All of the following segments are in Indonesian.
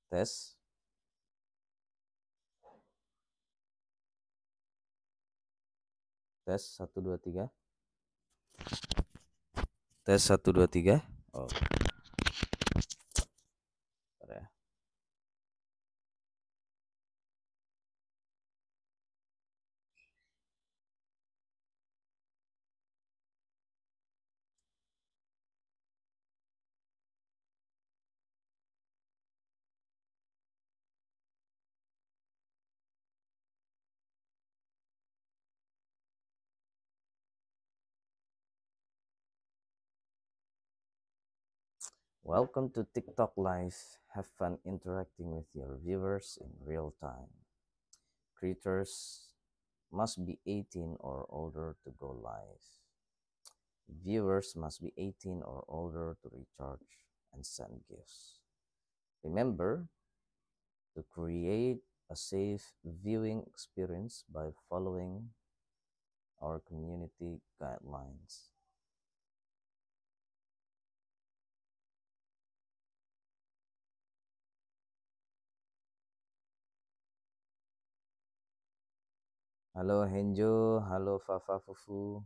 Tes. Tes 1 2 3. Tes 1 2 3. Oh, bentar ya. Welcome to TikTok Live. Have fun interacting with your viewers in real time. Creators must be 18 or older to go live. Viewers must be 18 or older to recharge and send gifts. Remember to create a safe viewing experience by following our community guidelines. Halo Henjo, halo Fafa Fufu.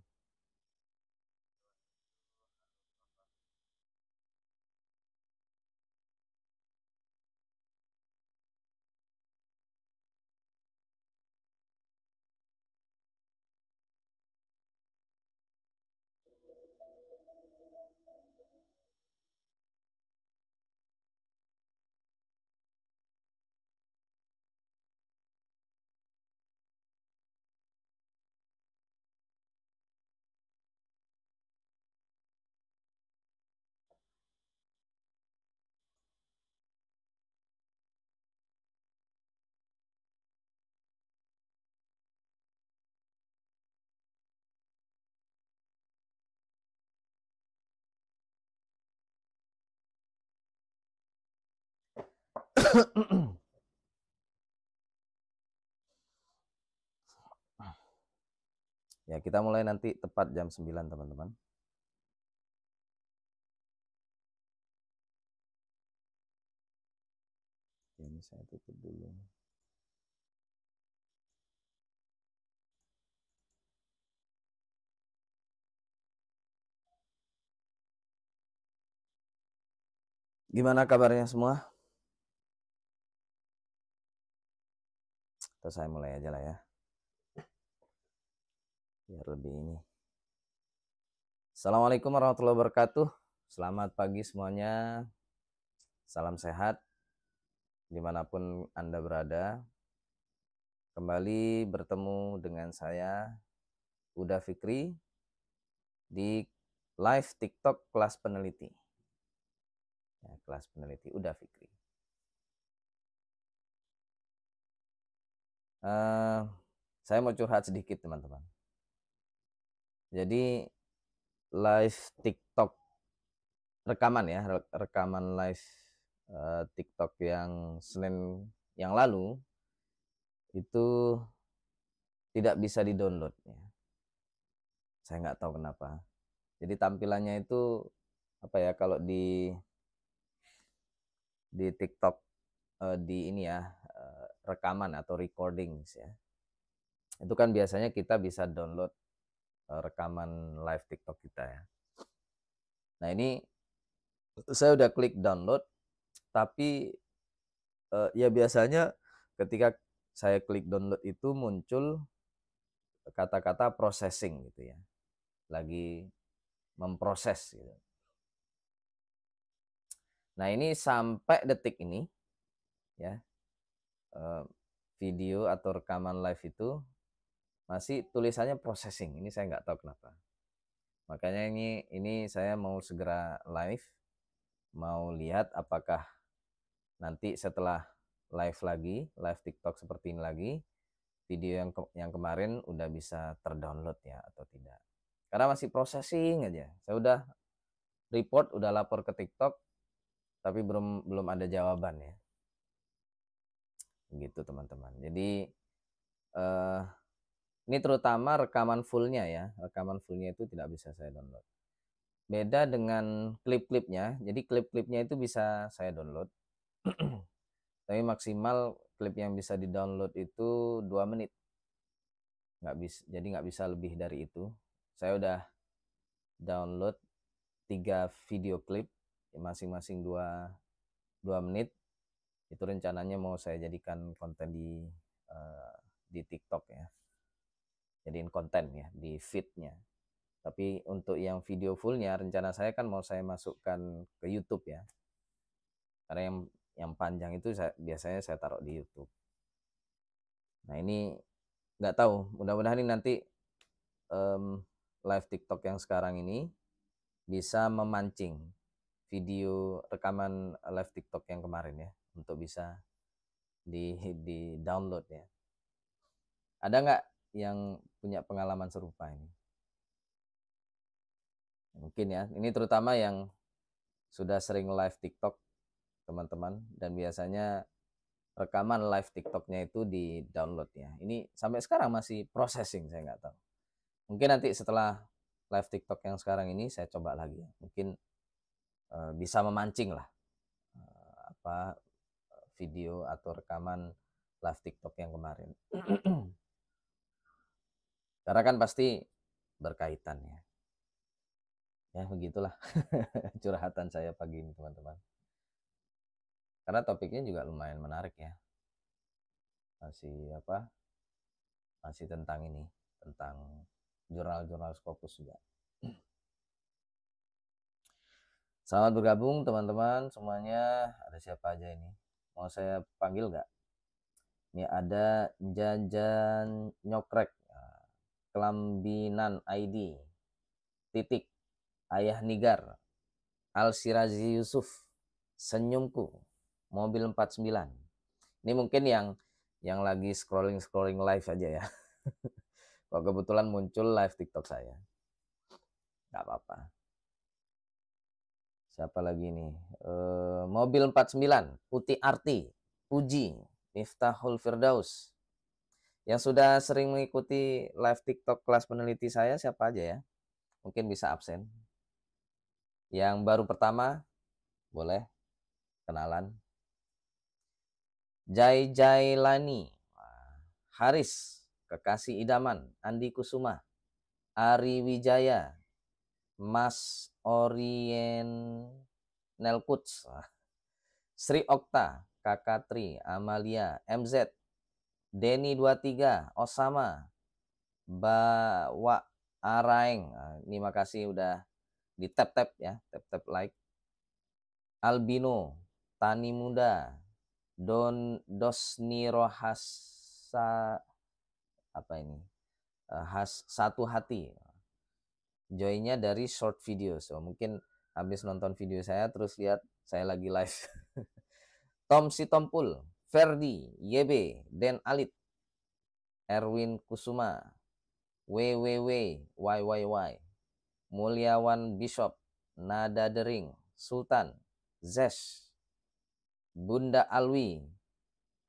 Ya, kita mulai nanti tepat jam 9, teman-teman. Ini saya tutup dulu. Gimana kabarnya semua? Terus saya mulai aja lah ya. Biar lebih ini. Assalamualaikum warahmatullahi wabarakatuh. Selamat pagi semuanya. Salam sehat dimanapun Anda berada. Kembali bertemu dengan saya, Uda Fikri, di live TikTok kelas peneliti. Ya, kelas peneliti Uda Fikri. Saya mau curhat sedikit, teman-teman. Jadi live TikTok rekaman ya, rekaman live TikTok yang Senin yang lalu itu tidak bisa di-download ya. Saya nggak tahu kenapa. Jadi tampilannya itu apa ya, kalau di TikTok di ini ya, rekaman atau recordings ya. Itu kan biasanya kita bisa download rekaman live TikTok kita ya. Nah, ini saya udah klik download, tapi ya biasanya ketika saya klik download itu muncul kata-kata processing gitu ya, lagi memproses gitu. Nah, ini sampai detik ini ya, video atau rekaman live itu masih tulisannya processing. Ini saya nggak tahu kenapa. Makanya ini saya mau segera live, mau lihat apakah nanti setelah live lagi, live TikTok seperti ini lagi, video yang kemarin udah bisa terdownload ya atau tidak. Karena masih processing aja. Saya udah report, udah lapor ke TikTok, tapi belum ada jawaban ya. Gitu, teman-teman. Jadi ini terutama rekaman fullnya ya. Rekaman fullnya itu tidak bisa saya download. Beda dengan klip-klipnya. Jadi klip-klipnya itu bisa saya download. Tapi maksimal klip yang bisa di-download itu 2 menit. Jadi nggak bisa lebih dari itu. Saya udah download 3 video klip, masing-masing 2 menit. Itu rencananya mau saya jadikan konten di TikTok ya. Jadiin konten ya di feed-nya. Tapi untuk yang video fullnya rencana saya kan mau saya masukkan ke YouTube ya. Karena yang panjang itu biasanya saya taruh di YouTube. Nah ini nggak tahu, mudah-mudahan ini nanti live TikTok yang sekarang ini bisa memancing video rekaman live TikTok yang kemarin ya, untuk bisa di download ya. Ada nggak yang punya pengalaman serupa ini? Mungkin ya, ini terutama yang sudah sering live TikTok teman-teman, dan biasanya rekaman live TikToknya itu di download ya. Ini sampai sekarang masih processing, saya nggak tahu. Mungkin nanti setelah live TikTok yang sekarang ini saya coba lagi ya. Mungkin bisa memancing lah apa video atau rekaman live TikTok yang kemarin. Karena kan pasti berkaitan ya. Ya begitulah curhatan saya pagi ini teman-teman. Karena topiknya juga lumayan menarik ya. Masih tentang ini, tentang jurnal-jurnal Scopus juga. Selamat bergabung teman-teman semuanya. Ada siapa aja ini? Mau saya panggil nggak? Ini ada Jajan Nyokrek, Kelambinan ID, Titik, Ayah Nigar, Al Sirazi Yusuf, Senyumku, Mobil 49. Ini mungkin yang lagi scrolling live aja ya. Kalau kebetulan muncul live TikTok saya, nggak apa-apa. Siapa lagi nih? Mobil 49, Uti Arti, Puji, Miftahul Firdaus. Yang sudah sering mengikuti live TikTok kelas peneliti saya siapa aja ya? Mungkin bisa absen. Yang baru pertama, boleh kenalan. Jai Jailani, Haris, Kekasih Idaman, Andi Kusuma, Ari Wijaya, Mas Orien Nelkuts, Sri Okta, Kakak Tri, Amalia, MZ, Denny 23, Osama, Bawa Araeng. Ini makasih udah di tap-tap ya, tap-tap like. Albino, Tani Muda, Dosni Rohasa, apa ini? Satu Hati. Joinnya dari short video. So mungkin habis nonton video saya terus lihat saya lagi live. Tom Sitompul, Ferdi, YB, Den Alit, Erwin Kusuma, YYY, Mulyawan Bishop, Nada Dering, Sultan, Zesh, Bunda Alwi,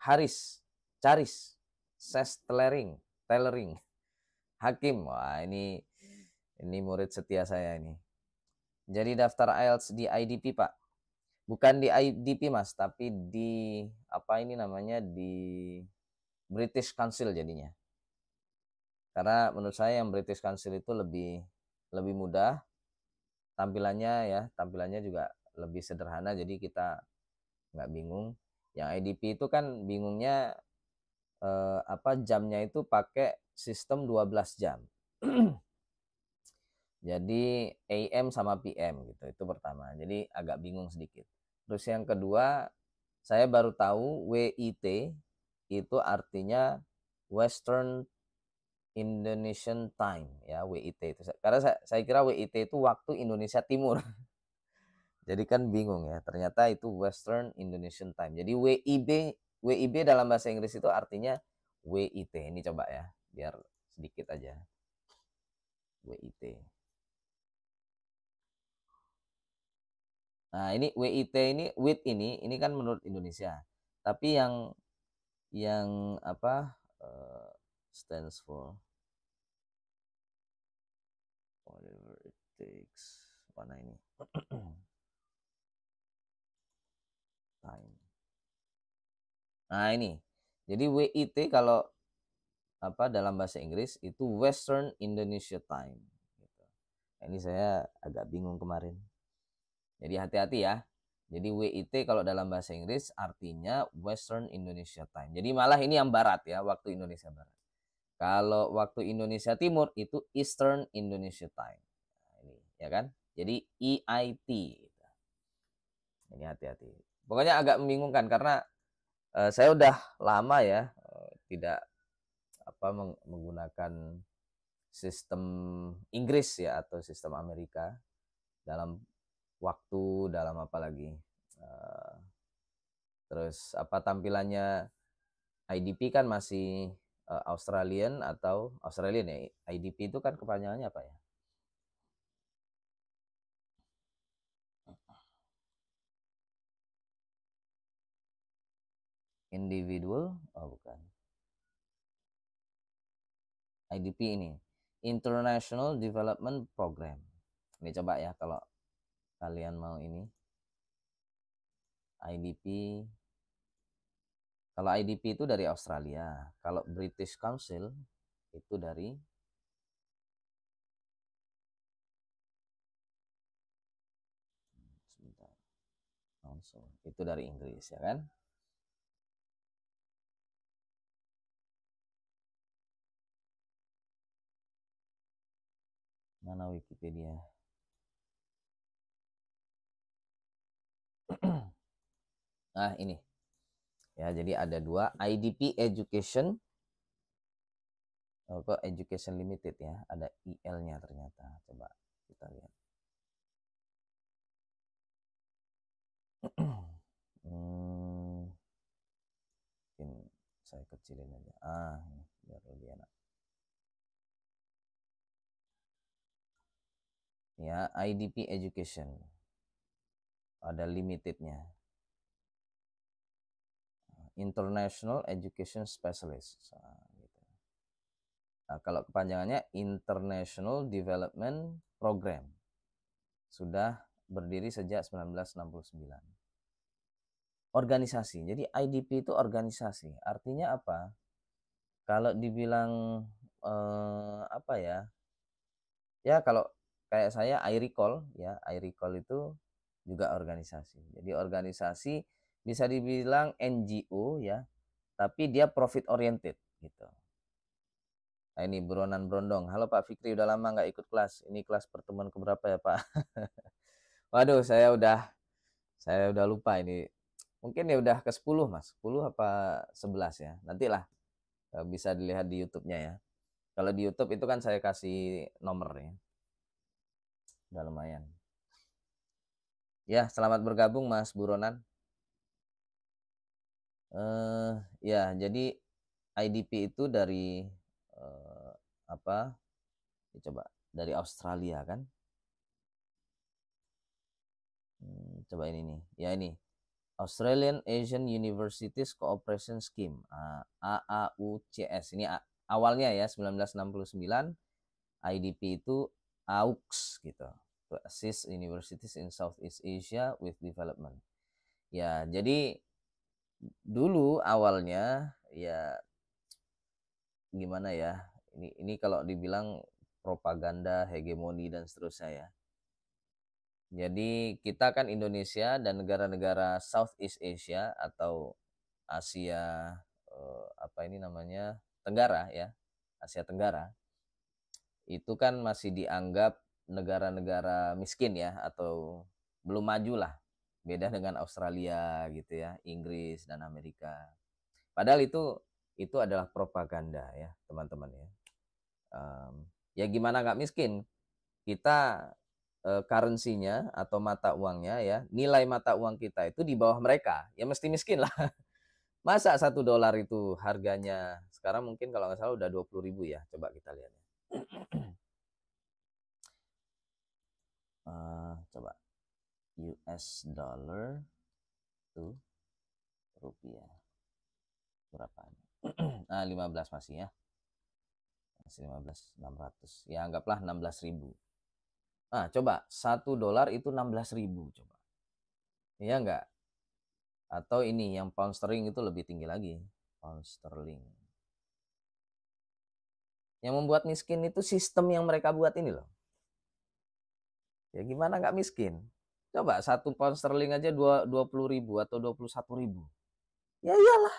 Haris, Caris, Ses Tailoring, Hakim. Wah, ini murid setia saya ini. Jadi daftar IELTS di IDP, Pak. Bukan di IDP, Mas, tapi di apa ini namanya, di British Council jadinya. Karena menurut saya yang British Council itu lebih mudah tampilannya ya, tampilannya juga lebih sederhana, jadi kita nggak bingung. Yang IDP itu kan bingungnya jamnya itu pakai sistem 12 jam. Jadi AM sama PM gitu, itu pertama. Jadi agak bingung sedikit. Terus yang kedua, saya baru tahu WIT itu artinya Western Indonesian Time ya, WIT itu. Karena saya kira WIT itu waktu Indonesia Timur. Jadi kan bingung ya, ternyata itu Western Indonesian Time. Jadi WIB dalam bahasa Inggris itu artinya WIT. Ini coba ya, biar sedikit aja. WIT. Nah, ini WIT ini kan menurut Indonesia. Tapi yang apa stands for whatever it takes. Mana ini? Time. Nah ini, jadi WIT kalau apa dalam bahasa Inggris itu Western Indonesia Time. Gitu. Nah, ini saya agak bingung kemarin. Jadi hati-hati ya. Jadi WIT kalau dalam bahasa Inggris artinya Western Indonesia Time. Jadi malah ini yang barat ya, waktu Indonesia Barat. Kalau waktu Indonesia Timur itu Eastern Indonesia Time. Nah, ini ya kan? Jadi EIT. Ini hati-hati. Pokoknya agak membingungkan karena saya udah lama ya tidak apa menggunakan sistem Inggris ya atau sistem Amerika dalam waktu dalam apa lagi terus apa tampilannya IDP kan masih Australian atau Australian ya. IDP itu kan kepanjangannya apa ya? Individual? Oh bukan. IDP ini International Development Program. Ini coba ya kalau kalian mau ini IDP. Kalau IDP itu dari Australia, kalau British Council itu dari sebentar, Council itu dari Inggris ya kan? Mana Wikipedia? Nah ini ya, jadi ada dua IDP Education. Oh, kok Education Limited ya, ada IL-nya ternyata. Coba kita lihat. Mungkin saya kecilin aja. Ini biar lebih enak. Ya, IDP Education. Ada limitednya. International Education Specialist. Gitu. Nah, kalau kepanjangannya International Development Program. Sudah berdiri sejak 1969. Organisasi. Jadi IDP itu organisasi. Artinya apa? Kalau dibilang apa ya? Ya kalau kayak saya iRecall ya, iRecall itu juga organisasi. Jadi organisasi bisa dibilang NGO ya, tapi dia profit oriented gitu. Nah ini buronan brondong. Halo Pak Fikri, udah lama nggak ikut kelas. Ini kelas pertemuan keberapa ya Pak? Waduh, saya udah lupa ini. Mungkin ya udah ke 10 Mas. 10 apa 11 ya. Nantilah bisa dilihat di YouTube-nya ya. Kalau di YouTube itu kan saya kasih nomornya. Udah lumayan. Ya, selamat bergabung Mas Buronan. Ya, jadi IDP itu dari apa? Coba dari Australia kan? Coba ini nih. Ya ini Australian Asian Universities Cooperation Scheme, AAUCS. Ini awalnya ya 1969. IDP itu AUX gitu. To assist universities in Southeast Asia with development. Ya, jadi dulu awalnya ya gimana ya? Ini kalau dibilang propaganda, hegemoni dan seterusnya ya. Jadi kita kan Indonesia dan negara-negara Southeast Asia atau Asia apa ini namanya Tenggara ya, Asia Tenggara itu kan masih dianggap negara-negara miskin ya atau belum maju lah, beda dengan Australia gitu ya, Inggris dan Amerika. Padahal itu adalah propaganda ya teman-teman ya. Ya gimana nggak miskin? Kita currency-nya atau mata uangnya ya, nilai mata uang kita itu di bawah mereka, ya mesti miskin lah. Masa $1 itu harganya sekarang mungkin kalau nggak salah udah 20.000 ya. Coba kita lihat. Coba US dollar tuh rupiah berapa? 15 masih ya. Masih 15.600. Ya anggaplah 16.000. Coba $1 itu 16.000 coba. Iya enggak? Atau ini yang pound sterling itu lebih tinggi lagi, pound sterling. Yang membuat miskin itu sistem yang mereka buat ini loh. Ya gimana nggak miskin? Coba 1 pound sterling aja 20.000 atau 21.000. Ya iyalah.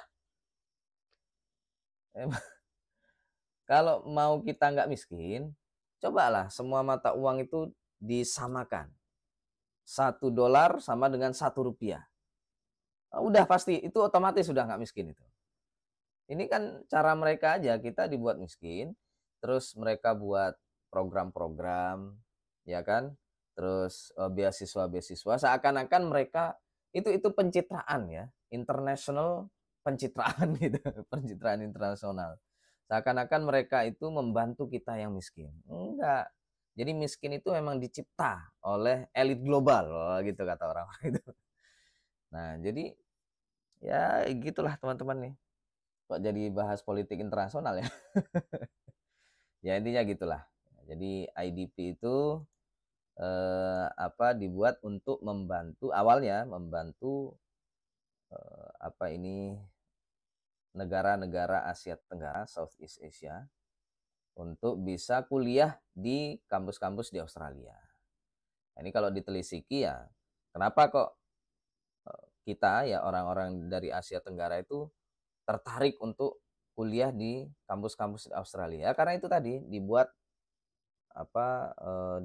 Kalau mau kita nggak miskin, cobalah semua mata uang itu disamakan. $1 sama dengan Rp1. Udah pasti, itu otomatis sudah nggak miskin itu. Ini kan cara mereka aja, kita dibuat miskin, terus mereka buat program-program, ya kan? Terus beasiswa-beasiswa, seakan-akan mereka itu pencitraan ya, international pencitraan gitu, pencitraan internasional. Seakan-akan mereka itu membantu kita yang miskin. Enggak. Jadi miskin itu memang dicipta oleh elit global, gitu kata orang-orang itu. Nah, jadi ya gitulah teman-teman nih. Kok jadi bahas politik internasional ya? Ya intinya gitulah. Jadi IDP itu dibuat untuk membantu, awalnya membantu negara-negara Asia Tenggara, Southeast Asia, untuk bisa kuliah di kampus-kampus di Australia. Nah, ini kalau ditelisiki ya, kenapa kok kita ya orang-orang dari Asia Tenggara itu tertarik untuk kuliah di kampus-kampus di Australia? Karena itu tadi dibuat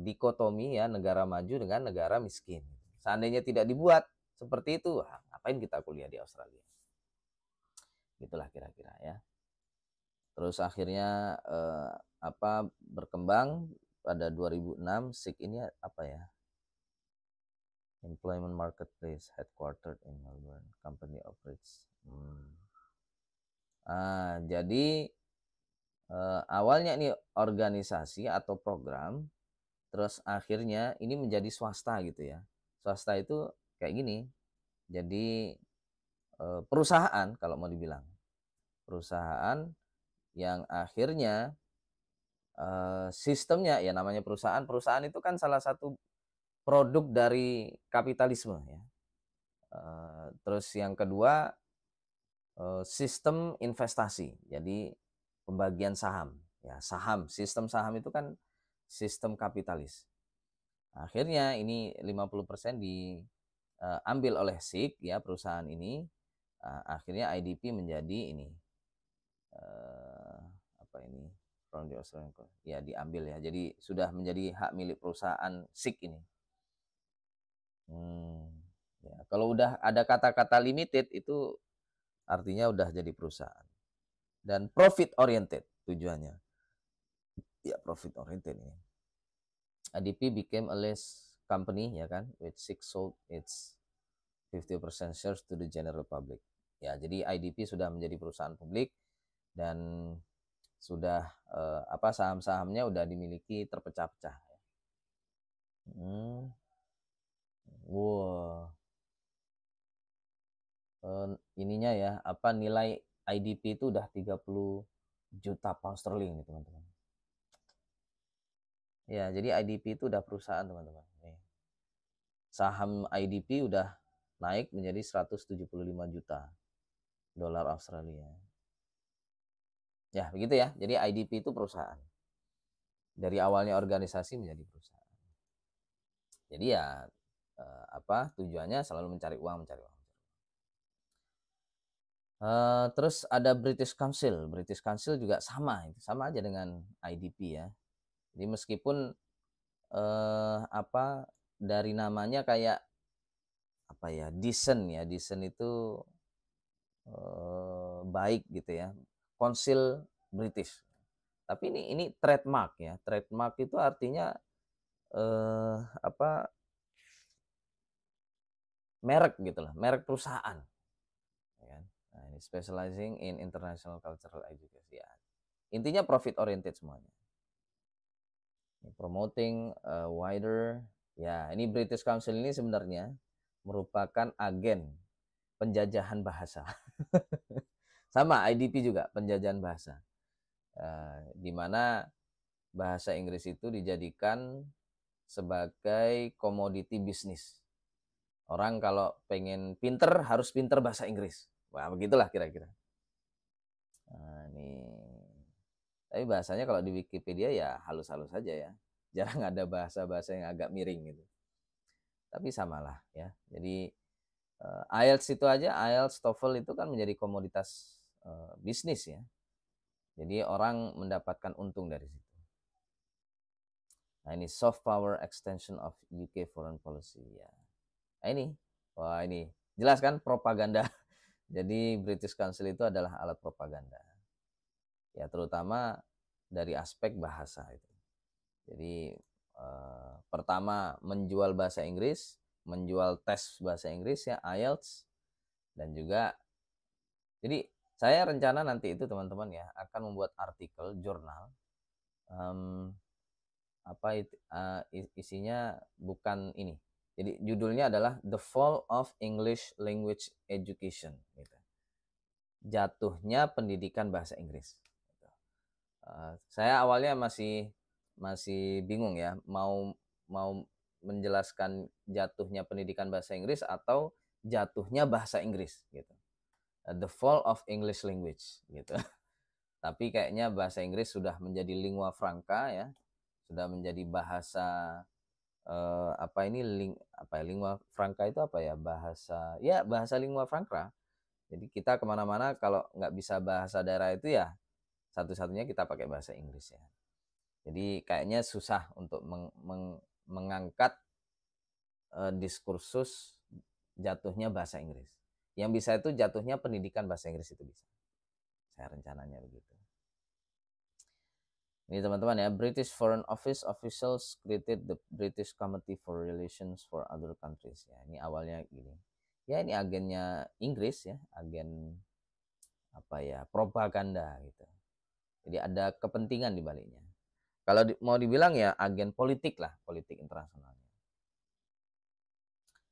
dikotomi ya, negara maju dengan negara miskin. Seandainya tidak dibuat seperti itu, ngapain kita kuliah di Australia? Gitulah kira-kira ya. Terus akhirnya berkembang pada 2006, SIG ini apa ya? Employment Marketplace headquartered in Melbourne, company operates. Jadi awalnya ini organisasi atau program, terus akhirnya ini menjadi swasta gitu ya. Swasta itu kayak gini, jadi perusahaan kalau mau dibilang. Perusahaan yang akhirnya sistemnya ya namanya perusahaan. Perusahaan itu kan salah satu produk dari kapitalisme ya. Terus yang kedua sistem investasi. Jadi pembagian saham. Ya, saham, sistem saham itu kan sistem kapitalis. Akhirnya ini 50% diambil oleh SIG ya, perusahaan ini. Akhirnya IDP menjadi ini from the Australian ya, diambil ya. Jadi sudah menjadi hak milik perusahaan SIG ini. Ya, kalau udah ada kata-kata limited itu artinya udah jadi perusahaan. Dan profit oriented tujuannya. Ya, profit oriented ini. IDP became a list company ya kan, which SIG sold its 50% shares to the general public. Ya, jadi IDP sudah menjadi perusahaan publik dan sudah saham-sahamnya udah dimiliki terpecah-pecah. Wow. Ininya ya, nilai IDP itu udah 30 juta pound sterling nih teman-teman. Ya, jadi IDP itu udah perusahaan teman-teman. Saham IDP udah naik menjadi 175 juta dolar Australia. Ya, begitu ya. Jadi IDP itu perusahaan. Dari awalnya organisasi menjadi perusahaan. Jadi ya tujuannya selalu mencari uang. Terus ada British Council. British Council juga sama aja dengan IDP ya. Jadi meskipun dari namanya kayak decent ya, decent itu baik gitu ya. Council British. Tapi ini trademark ya. Trademark itu artinya merek gitu lah, merek perusahaan. Nah, ini specializing in international cultural education. Ya. Intinya profit oriented semuanya. Promoting wider. Ya, ini British Council ini sebenarnya merupakan agen penjajahan bahasa. Sama IDP juga penjajahan bahasa. Di mana bahasa Inggris itu dijadikan sebagai komoditi bisnis Orang kalau pengen pinter harus pinter bahasa Inggris. Wah, begitulah kira-kira. Nah, ini. Tapi bahasanya kalau di Wikipedia ya halus-halus saja ya. Jarang ada bahasa-bahasa yang agak miring gitu. Tapi samalah ya. Jadi IELTS itu aja, IELTS, TOEFL itu kan menjadi komoditas bisnis ya. Jadi orang mendapatkan untung dari situ. Nah ini soft power extension of UK foreign policy ya. Nah ini, wah ini jelas kan propaganda. Jadi British Council itu adalah alat propaganda. Ya terutama dari aspek bahasa itu. Jadi pertama menjual bahasa Inggris, menjual tes bahasa Inggris ya IELTS, dan juga jadi saya rencana nanti itu teman-teman ya akan membuat artikel jurnal isinya bukan ini. Jadi judulnya adalah The Fall of English Language Education. Gitu. Jatuhnya pendidikan bahasa Inggris. Saya awalnya masih bingung ya mau menjelaskan jatuhnya pendidikan bahasa Inggris atau jatuhnya bahasa Inggris gitu. The Fall of English Language gitu. Tapi kayaknya bahasa Inggris sudah menjadi lingua franca ya, sudah menjadi bahasa lingua franca itu apa ya, bahasa lingua franca. Jadi kita kemana-mana kalau nggak bisa bahasa daerah itu ya satu-satunya kita pakai bahasa Inggris ya. Jadi kayaknya susah untuk mengangkat diskursus jatuhnya bahasa Inggris. Yang bisa itu jatuhnya pendidikan bahasa Inggris itu bisa. Saya rencananya begitu. Ini teman-teman ya, British Foreign Office officials created the British Committee for Relations for Other Countries. Ya, ini awalnya gini. Ya ini agennya Inggris ya, agen propaganda gitu. Jadi ada kepentingan di baliknya. Kalau mau dibilang ya agen politik lah, politik internasionalnya.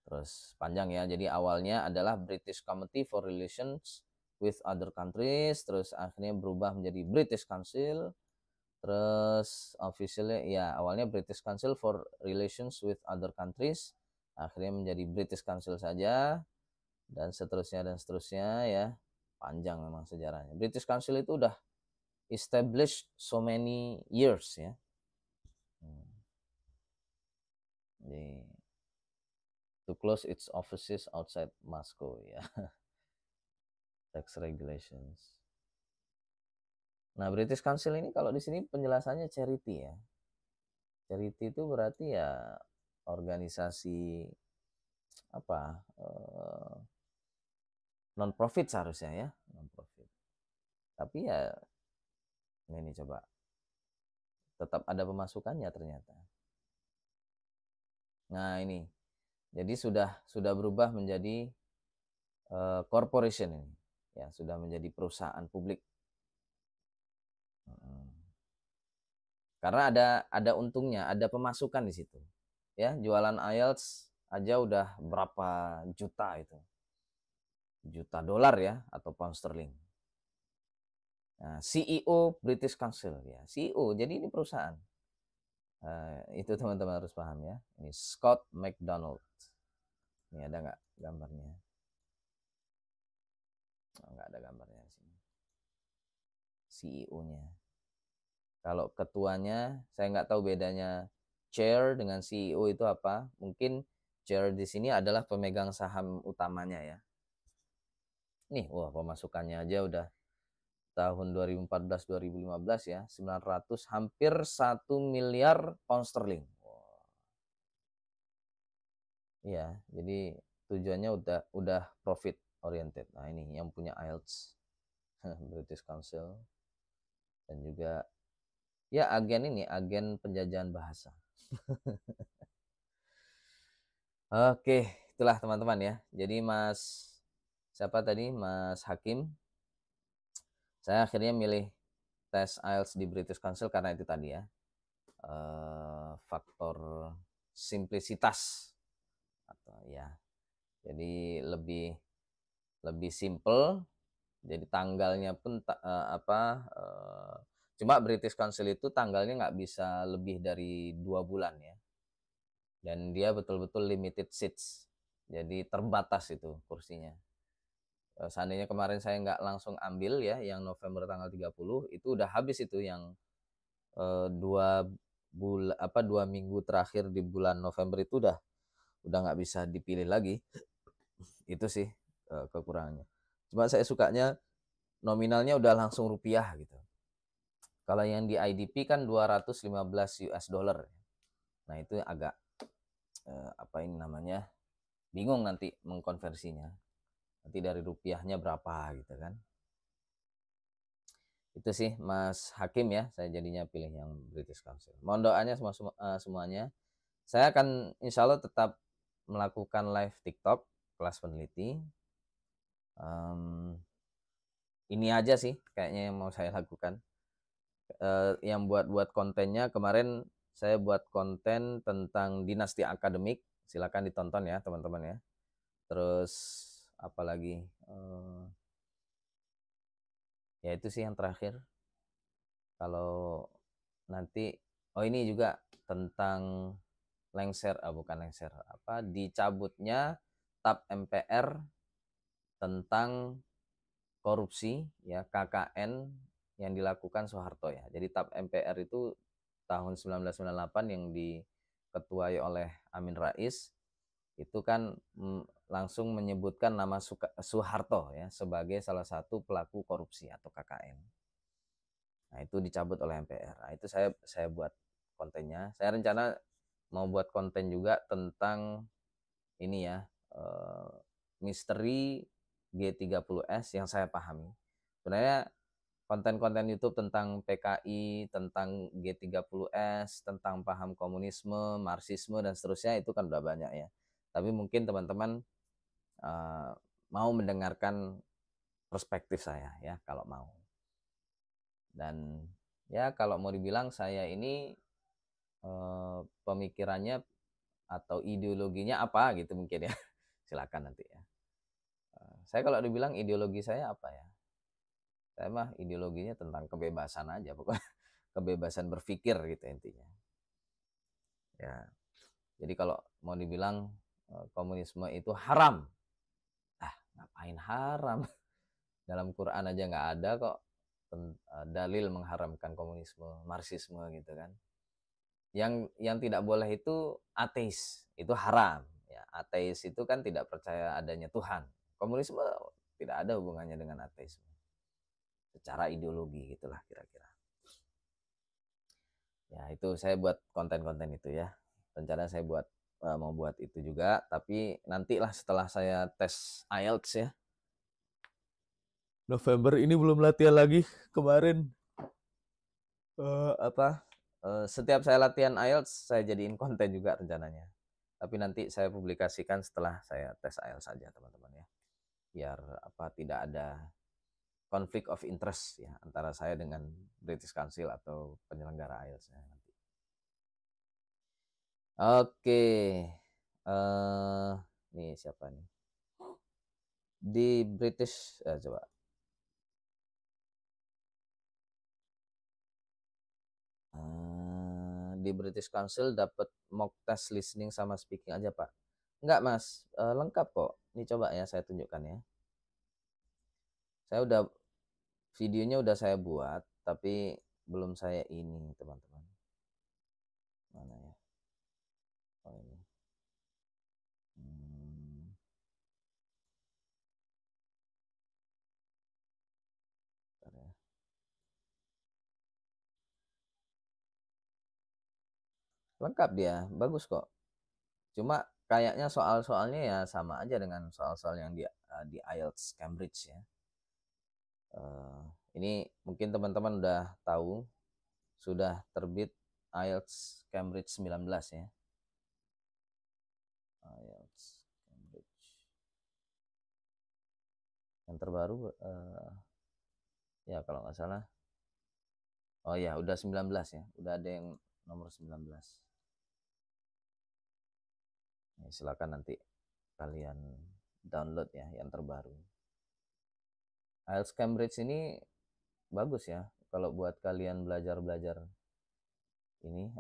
Terus panjang ya, jadi awalnya adalah British Committee for Relations with Other Countries, terus akhirnya berubah menjadi British Council. Terus officialnya ya awalnya British Council for Relations with Other Countries, akhirnya menjadi British Council saja, dan seterusnya ya, panjang memang sejarahnya. British Council itu udah established so many years ya. Jadi, to close its offices outside Moscow ya. Tax regulations. Nah, British Council ini kalau di sini penjelasannya charity ya. Charity itu berarti ya organisasi non profit seharusnya ya, non profit. Tapi ya ini coba tetap ada pemasukannya ternyata. Nah, ini. Jadi sudah berubah menjadi corporation ini. Ya, sudah menjadi perusahaan publik. Karena ada untungnya, ada pemasukan di situ. Ya, jualan IELTS aja udah berapa juta itu. Juta dolar ya atau pound sterling. Nah, CEO British Council ya, CEO. Jadi ini perusahaan. Itu teman-teman harus paham ya. Ini Scott McDonald. Ini ada nggak gambarnya? Oh, nggak ada gambarnya di sini. CEO-nya. Kalau ketuanya, saya nggak tahu bedanya chair dengan CEO itu apa. Mungkin chair di sini adalah pemegang saham utamanya ya. Nih, wah pemasukannya aja udah tahun 2014-2015 ya, 900 hampir 1 miliar pound sterling. Iya, jadi tujuannya udah profit oriented. Nah, ini yang punya IELTS British Council, dan juga ya agen penjajahan bahasa. Oke, itulah teman-teman ya. Jadi siapa tadi? Mas Hakim. Saya akhirnya milih tes IELTS di British Council karena itu tadi ya. Faktor simplicitas atau ya. Jadi lebih simple. Jadi tanggalnya pun cuma British Council itu tanggalnya nggak bisa lebih dari 2 bulan ya. Dan dia betul-betul limited seats. jadi terbatas itu kursinya. Seandainya kemarin saya nggak langsung ambil ya, yang November tanggal 30 itu udah habis itu yang 2 minggu terakhir di bulan November itu udah nggak bisa dipilih lagi. Itu sih kekurangannya. Cuma saya sukanya nominalnya udah langsung rupiah gitu. Kalau yang di IDP kan 215 US dollar. Nah itu agak apa ini namanya, bingung nanti mengkonversinya. Nanti dari rupiahnya berapa gitu kan. Itu sih Mas Hakim ya, saya jadinya pilih yang British Council. Mohon doanya semuanya. Saya akan insya Allah tetap melakukan live TikTok kelas peneliti. Ini aja sih kayaknya yang mau saya lakukan. Yang buat kontennya kemarin saya buat konten tentang dinasti akademik. Silakan ditonton ya teman-teman ya. Terus apalagi ya itu sih yang terakhir. Kalau nanti ini juga tentang bukan lengser, dicabutnya TAP MPR tentang korupsi ya, KKN yang dilakukan Soeharto ya. Jadi TAP MPR itu tahun 1998 yang diketuai oleh Amin Rais itu kan langsung menyebutkan nama Soeharto ya sebagai salah satu pelaku korupsi atau KKN. Nah, itu dicabut oleh MPR. Nah, itu saya buat kontennya. Saya rencana mau buat konten juga tentang ini ya, misteri G30S yang saya pahami. Sebenarnya konten-konten YouTube tentang PKI, tentang G30S, tentang paham komunisme, Marxisme dan seterusnya itu kan udah banyak ya. Tapi mungkin teman-teman mau mendengarkan perspektif saya ya kalau mau. Dan ya kalau mau dibilang saya ini pemikirannya atau ideologinya apa gitu mungkin ya. Silakan nanti ya. Saya kalau dibilang ideologi saya apa ya? Saya mah ideologinya tentang kebebasan aja, pokoknya kebebasan berpikir gitu intinya. Ya, jadi kalau mau dibilang komunisme itu haram, ngapain haram? Dalam Quran aja nggak ada kok dalil mengharamkan komunisme, Marxisme gitu kan. Yang tidak boleh itu ateis, itu haram. Ya, ateis itu kan tidak percaya adanya Tuhan. Komunisme tidak ada hubungannya dengan ateisme. Secara ideologi gitulah kira-kira. Ya itu saya buat konten-konten itu ya. Rencana saya mau buat itu juga, tapi nantilah setelah saya tes IELTS ya. November ini belum latihan lagi. Kemarin setiap saya latihan IELTS saya jadiin konten juga rencananya. Tapi nanti saya publikasikan setelah saya tes IELTS saja teman-teman ya. Biar tidak ada konflik of interest ya antara saya dengan British Council atau penyelenggara IELTS ya nanti. Oke. Nih siapa nih? Di British coba. Di British Council dapat mock test listening sama speaking aja, Pak. Enggak, Mas. Lengkap kok. Ini coba ya saya tunjukkan ya. Saya udah videonya udah saya buat, tapi belum saya ini, teman-teman. Mana ya? Oh ini. Ya. Lengkap dia, bagus kok. Cuma kayaknya soal-soalnya ya sama aja dengan soal-soal yang di IELTS Cambridge ya. Ini mungkin teman-teman udah tahu sudah terbit IELTS Cambridge 19 ya. IELTS Cambridge. Yang terbaru ya kalau nggak salah. Oh ya, udah 19 ya. Udah ada yang nomor 19. Ya, silakan nanti kalian download ya yang terbaru. IELTS Cambridge ini bagus ya kalau buat kalian belajar-belajar ini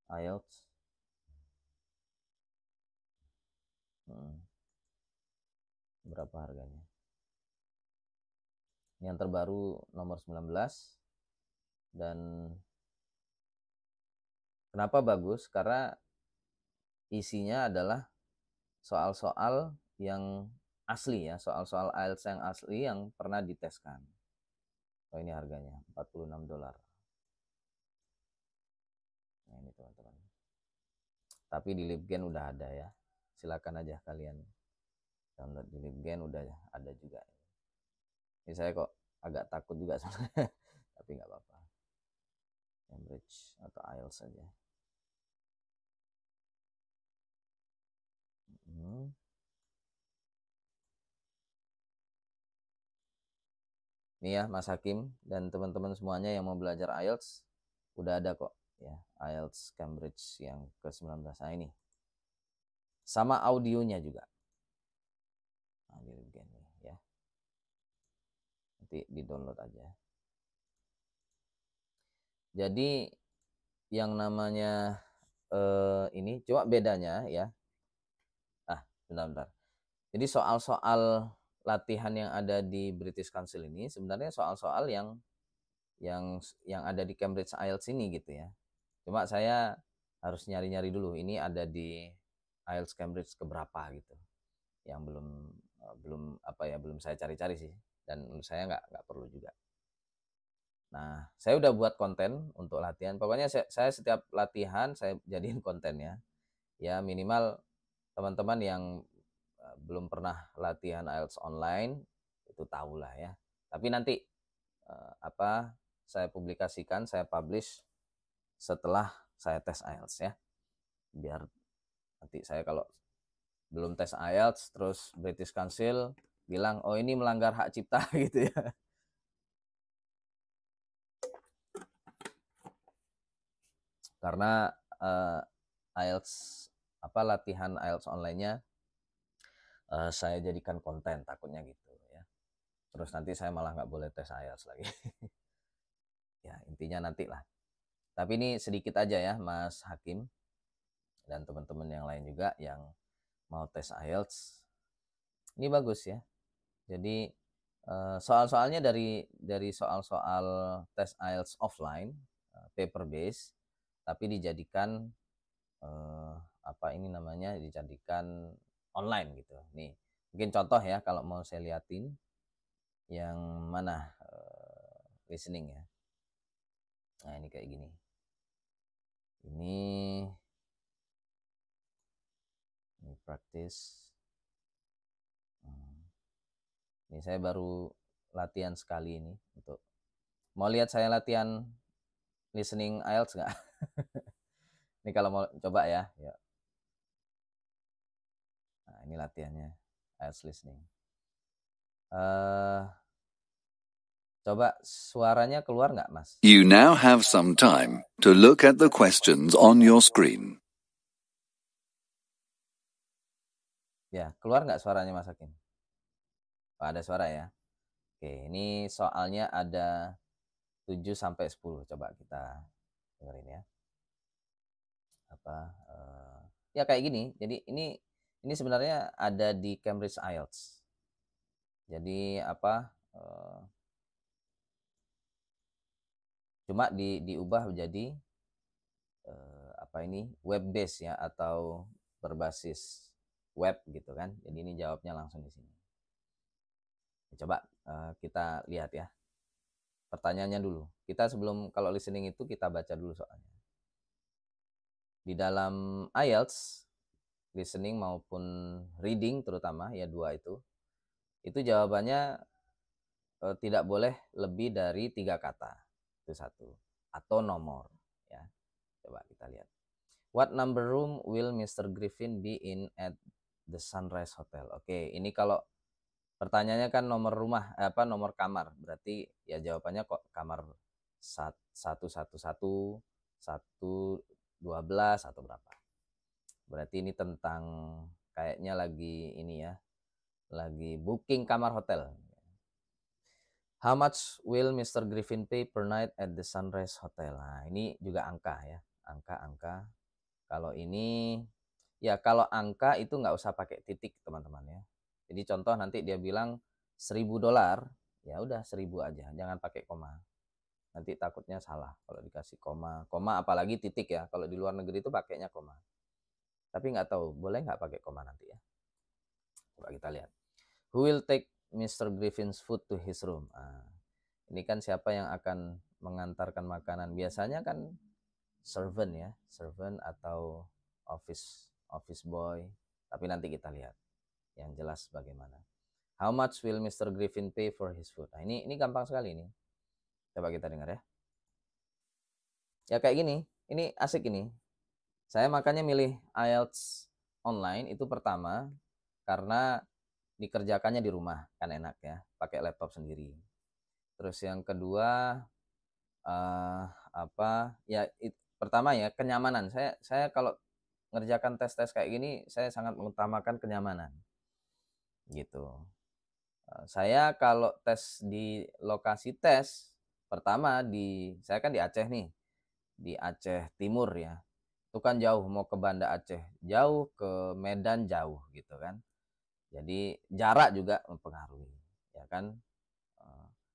IELTS. Berapa harganya? Yang terbaru nomor 19. Dan kenapa bagus? Karena isinya adalah soal-soal yang asli ya, soal-soal IELTS yang asli yang pernah diteskan. Oh, ini harganya $46. Nah, ini teman-teman. Tapi di Libgen udah ada ya. Silakan aja kalian download di Libgen, udah ada juga. Ini saya kok agak takut juga sebenarnya. Tapi nggak apa-apa. Cambridge atau IELTS saja. Ini ya Mas Hakim dan teman-teman semuanya yang mau belajar IELTS, udah ada kok ya, IELTS Cambridge yang ke-19. Nah ini. Sama audionya juga. Nah, ini ya. Nanti di-download aja. Jadi yang namanya ini cuma bedanya ya. Bentar. Jadi soal-soal latihan yang ada di British Council ini sebenarnya soal-soal yang ada di Cambridge IELTS ini gitu ya. Cuma saya harus nyari-nyari dulu ini ada di IELTS Cambridge keberapa gitu. Yang belum saya cari-cari sih, dan menurut saya nggak perlu juga. Nah, saya udah buat konten untuk latihan. Pokoknya saya setiap latihan saya jadiin konten ya. Ya minimal teman-teman yang belum pernah latihan IELTS online itu tahulah ya. Tapi nanti saya publikasikan, saya publish setelah saya tes IELTS ya. Biar nanti saya kalau belum tes IELTS terus British Council bilang oh ini melanggar hak cipta gitu ya. Karena IELTS latihan IELTS online-nya saya jadikan konten, takutnya gitu ya. Terus nanti saya malah nggak boleh tes IELTS lagi. Ya intinya nanti lah. Tapi ini sedikit aja ya Mas Hakim dan teman-teman yang lain juga yang mau tes IELTS. Ini bagus ya. Jadi soal-soalnya dari soal-soal tes IELTS offline, paper base, tapi dijadikan dijadikan online gitu. Nih, mungkin contoh ya kalau mau saya liatin yang mana listening ya. Nah, ini kayak gini. Ini practice. Ini saya baru latihan sekali ini untuk mau lihat saya latihan listening IELTS nggak? Ini kalau mau coba ya. Nah, ini latihannya IELTS listening. Coba suaranya keluar nggak, Mas? You now have some time to look at the questions on your screen. Ya, keluar nggak suaranya, Mas Hakim? Oh, ada suara ya. Oke, ini soalnya ada 7-10. Coba kita dengerin ya. Ya kayak gini. Jadi ini sebenarnya ada di Cambridge IELTS. Jadi cuma diubah menjadi web base ya, atau berbasis web gitu kan. Jadi ini jawabnya langsung di sini. Coba kita lihat ya pertanyaannya dulu. Kita sebelum kalau listening itu kita baca dulu soalnya. Di dalam IELTS listening maupun reading terutama ya dua itu jawabannya tidak boleh lebih dari 3 kata. Itu satu. Atau nomor ya. Coba kita lihat. What number room will Mr. Griffin be in at the Sunrise Hotel? Oke, ini kalau pertanyaannya kan nomor rumah, nomor kamar. Berarti ya jawabannya kok kamar 111, 112 atau berapa. Berarti ini tentang kayaknya lagi ini ya. Lagi booking kamar hotel. How much will Mr. Griffin pay per night at the Sunrise Hotel? Nah, ini juga angka ya. Angka. Kalau ini Ya kalau angka itu nggak usah pakai titik teman-teman ya. Jadi contoh nanti dia bilang $1.000, ya udah 1.000 aja, jangan pakai koma. Nanti takutnya salah kalau dikasih koma. Koma apalagi titik ya, kalau di luar negeri itu pakainya koma. Tapi nggak tahu, boleh nggak pakai koma nanti ya. Coba kita lihat. Who will take Mr. Griffin's food to his room? Ini kan siapa yang akan mengantarkan makanan? Biasanya kan servant ya, servant atau office boy. Tapi nanti kita lihat yang jelas bagaimana. How much will Mr. Griffin pay for his food? Nah, ini gampang sekali ini. Coba kita dengar ya. Ya kayak gini, ini asik ini. Saya makanya milih IELTS online itu pertama karena dikerjakannya di rumah, kan enak ya, pakai laptop sendiri. Terus yang kedua pertama ya kenyamanan. Saya kalau ngerjakan tes-tes kayak gini, saya sangat mengutamakan kenyamanan. Gitu. Saya kalau tes di lokasi tes pertama saya kan di Aceh nih. Di Aceh Timur ya. Itu kan jauh, mau ke Banda Aceh jauh, ke Medan jauh gitu kan. Jadi jarak juga mempengaruhi, ya kan?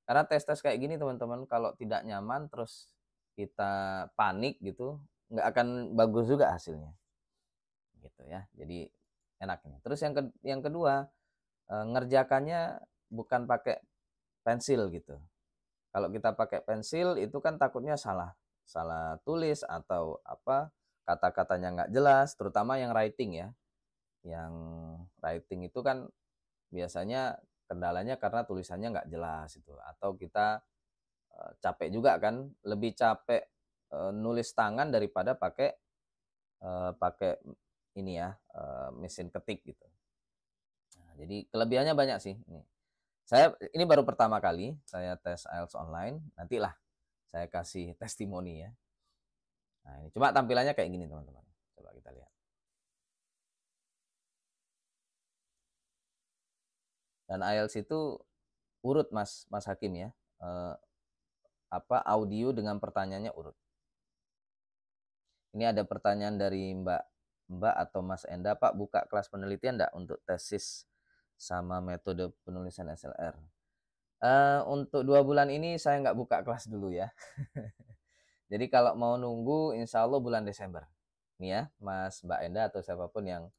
Karena tes-tes kayak gini teman-teman, kalau tidak nyaman terus kita panik gitu, nggak akan bagus juga hasilnya, gitu ya. Jadi enaknya. Terus yang kedua, ngerjakannya bukan pakai pensil gitu. Kalau kita pakai pensil itu kan takutnya salah tulis atau apa, kata-katanya nggak jelas, terutama yang writing ya. Yang writing itu kan biasanya kendalanya karena tulisannya nggak jelas itu, atau kita capek juga kan, lebih capek nulis tangan daripada pakai ini ya, mesin ketik gitu. Nah, jadi kelebihannya banyak sih. Ini baru pertama kali saya tes IELTS online, nantilah saya kasih testimoni ya. Nah, ini cuma tampilannya kayak gini teman-teman. Coba kita lihat. Dan IELTS itu urut Mas Hakim ya. Audio dengan pertanyaannya urut. Ini ada pertanyaan dari Mbak atau Mas Enda, Pak, buka kelas penelitian enggak untuk tesis sama metode penulisan SLR? Untuk 2 bulan ini saya nggak buka kelas dulu ya. Jadi kalau mau nunggu insya Allah bulan Desember. Nih ya, Mas, Mbak Enda atau siapapun yang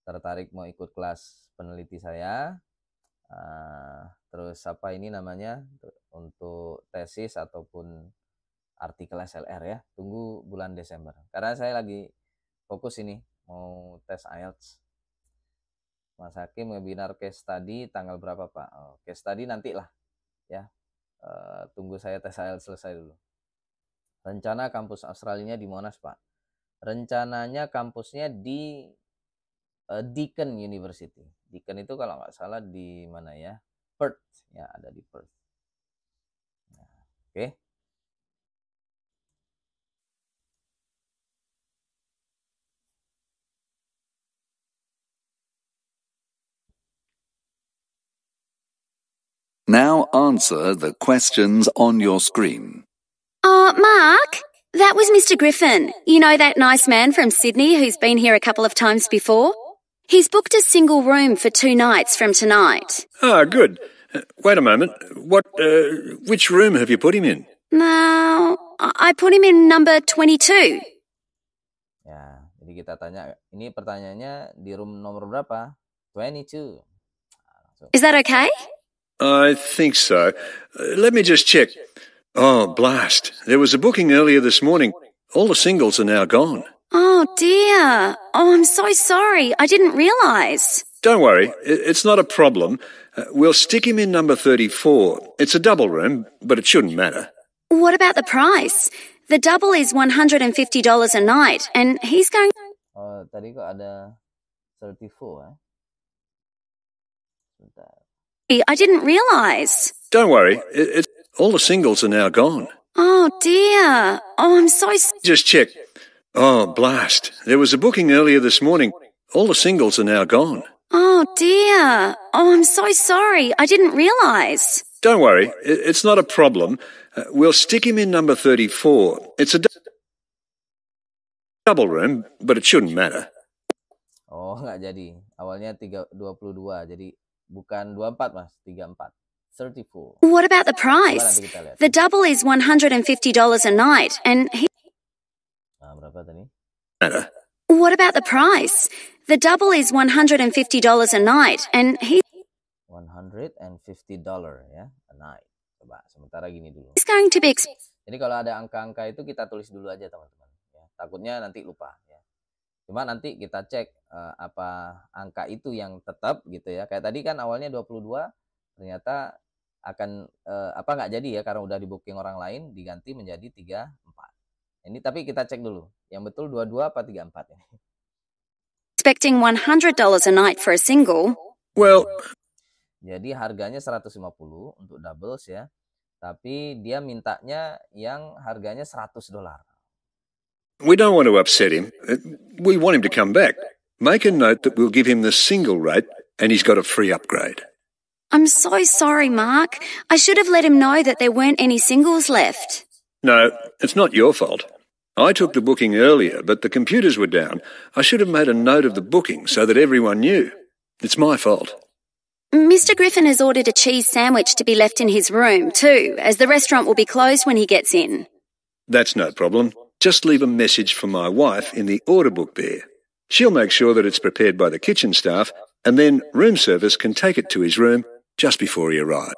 tertarik mau ikut kelas peneliti saya, terus apa ini namanya, untuk tesis ataupun artikel SLR ya, tunggu bulan Desember. Karena saya lagi fokus ini, mau tes IELTS. Mas Hakim webinar case study tanggal berapa Pak? Case study nantilah ya, tunggu saya tes IELTS selesai dulu. Rencana kampus Australia di Monash Pak? Rencananya kampusnya di Deakin University. Deakin itu kalau nggak salah di mana ya? Perth ya, ada di Perth. Nah, oke. Now answer the questions on your screen. Mark, that was Mr. Griffin. You know that nice man from Sydney who's been here a couple of times before? He's booked a single room for 2 nights from tonight. Ah, good. Wait a moment. Which room have you put him in? Now, I put him in number 22. Ya, jadi kita tanya, ini pertanyaannya di room nomor berapa? 22. Is that okay? I think so. Let me just check. Oh, blast. There was a booking earlier this morning. All the singles are now gone. Oh, dear. Oh, I'm so sorry. I didn't realise. Don't worry. It's not a problem. We'll stick him in number 34. It's a double room, but it shouldn't matter. What about the price? The double is $150 a night, and he's going... Oh, tadi kok ada 34 I didn't realise. Don't worry. All the singles are now gone. Oh, dear. Oh, I'm so... Just check. Oh, blast. There was a booking earlier this morning. All the singles are now gone. Oh, dear. Oh, I'm so sorry. I didn't realise. Don't worry. It's not a problem. We'll stick him in number 34. It's a double room, but it shouldn't matter. Oh, nggak jadi. Awalnya 22, jadi bukan 24, Mas, 34. 34. What about the Coba nanti price? kita lihat. The double is $150 a night, and Nah, berapa tadi? what about the price? The double is $150 a night, and $150 ya, a night. Coba sementara gini dulu. he's going to be Jadi kalau ada angka-angka itu kita tulis dulu aja, teman-teman. Ya, takutnya nanti lupa. Ya. Cuma nanti kita cek apa angka itu yang tetap gitu ya. Kayak tadi kan awalnya 22, ternyata akan apa nggak jadi ya karena udah di booking orang lain, diganti menjadi 34. Ini tapi kita cek dulu. Yang betul 22 apa 34 ini? expecting $100 a night for a single. Well, Jadi harganya 150 untuk doubles ya. Tapi dia mintanya yang harganya $100. we don't want to upset him. We want him to come back. Make a note that we'll give him the single rate and he's got a free upgrade. I'm so sorry, Mark. I should have let him know that there weren't any singles left. No, it's not your fault. I took the booking earlier, but the computers were down. I should have made a note of the booking so that everyone knew. It's my fault. Mr. Griffin has ordered a cheese sandwich to be left in his room, too, as the restaurant will be closed when he gets in. That's no problem. Just leave a message for my wife in the order book there. She'll make sure that it's prepared by the kitchen staff, and then room service can take it to his room just before he arrives.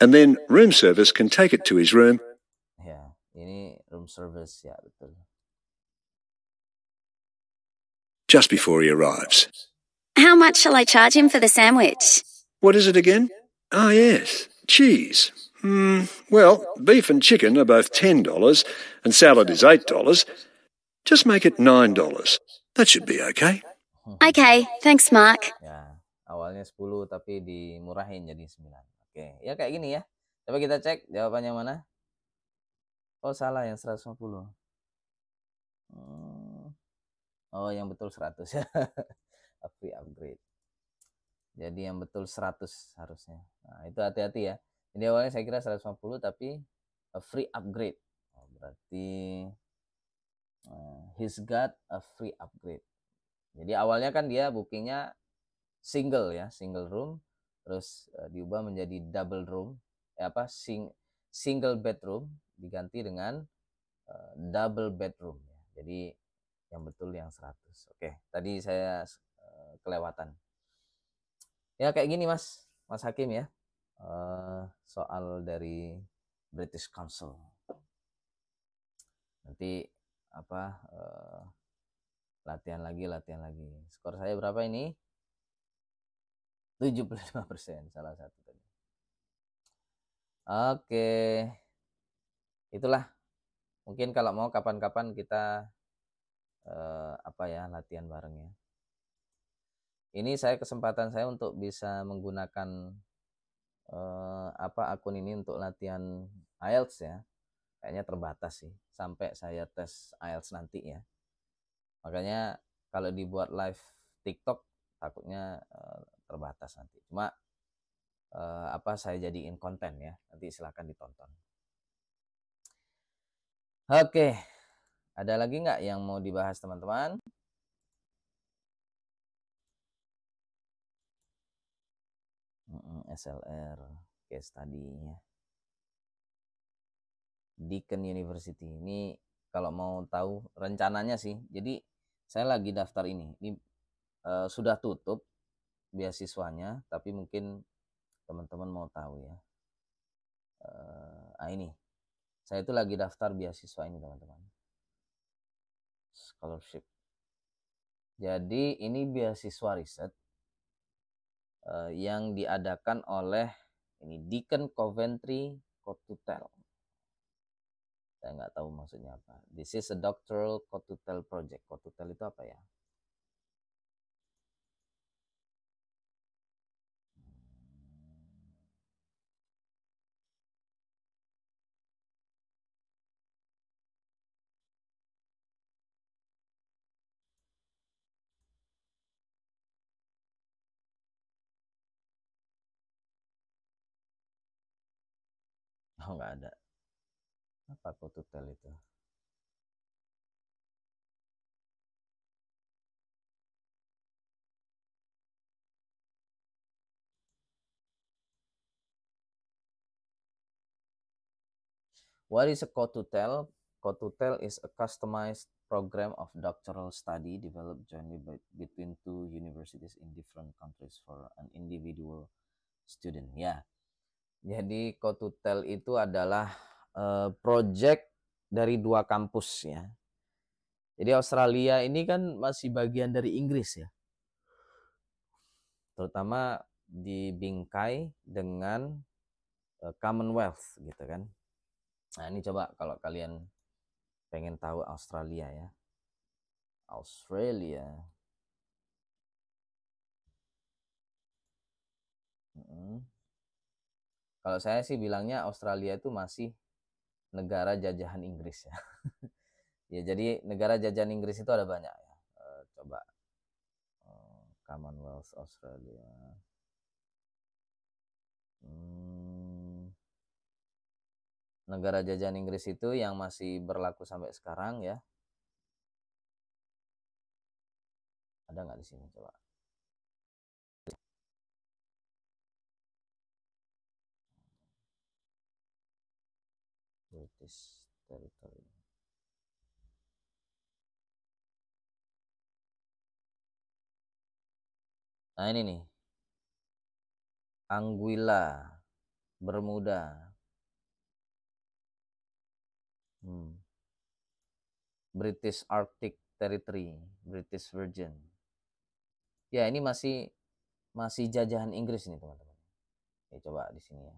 And then room service can take it to his room Ya, ini room service ya, betul. just before he arrives. How much shall I charge him for the sandwich? What is it again? Ah, yes, cheese. Well, beef and chicken are both $10 and salad is $8. Just make it $9. That should be okay. Okay, thanks, Mark. Ya, awalnya 10 tapi dimurahin jadi 9. Oke, ya kayak gini ya. Coba kita cek jawabannya mana. Oh, salah yang 150. Oh, yang betul 100 ya. Free upgrade. Jadi yang betul 100 harusnya. Nah, itu hati-hati ya. Jadi awalnya saya kira 150 tapi a free upgrade. Oh, berarti he's got a free upgrade. Jadi awalnya kan dia bookingnya single ya, single room, terus diubah menjadi double room, single bedroom diganti dengan double bedroom. Jadi yang betul yang 100. Oke, tadi saya kelewatan. Ya kayak gini Mas Hakim ya, soal dari British Council. Nanti latihan lagi. Skor saya berapa ini? 75%, salah satu tadi. Oke. Itulah. Mungkin kalau mau kapan-kapan kita latihan bareng ya. Ini kesempatan saya untuk bisa menggunakan akun ini untuk latihan IELTS ya. Kayaknya terbatas sih sampai saya tes IELTS nanti ya. Makanya kalau dibuat live TikTok takutnya terbatas nanti. Cuma saya jadiin konten ya. Nanti silakan ditonton. Oke. Ada lagi nggak yang mau dibahas teman-teman? SLR case study-nya. Deakin University ini kalau mau tahu rencananya sih. Jadi saya lagi daftar ini. Ini sudah tutup beasiswanya, tapi mungkin teman-teman mau tahu ya. Ini. Saya itu lagi daftar beasiswa ini teman-teman. Scholarship. Jadi ini beasiswa riset yang diadakan oleh Deakin Coventry Cotutel. Saya nggak tahu maksudnya apa. This is a doctoral Cotutel project. Cotutel itu apa ya? Oh, nggak ada. Apa go to tell itu? What is a code to tell? Code to tell is a customized program of doctoral study developed jointly between two universities in different countries for an individual student. Ya, jadi code to tell itu adalah project dari dua kampus ya. Jadi Australia ini kan masih bagian dari Inggris ya, terutama dibingkai dengan Commonwealth gitu kan. Nah ini coba kalau kalian pengen tahu Australia ya. Australia. Kalau saya sih bilangnya Australia itu masih negara jajahan Inggris ya. Ya jadi negara jajahan Inggris itu ada banyak ya. Coba Commonwealth Australia. Negara jajahan Inggris itu yang masih berlaku sampai sekarang ya. Ada nggak di sini coba? British Territory. Nah ini nih. Anguilla, Bermuda. British Arctic Territory, British Virgin. Ya ini masih jajahan Inggris nih teman-teman. Ya, coba di sini ya.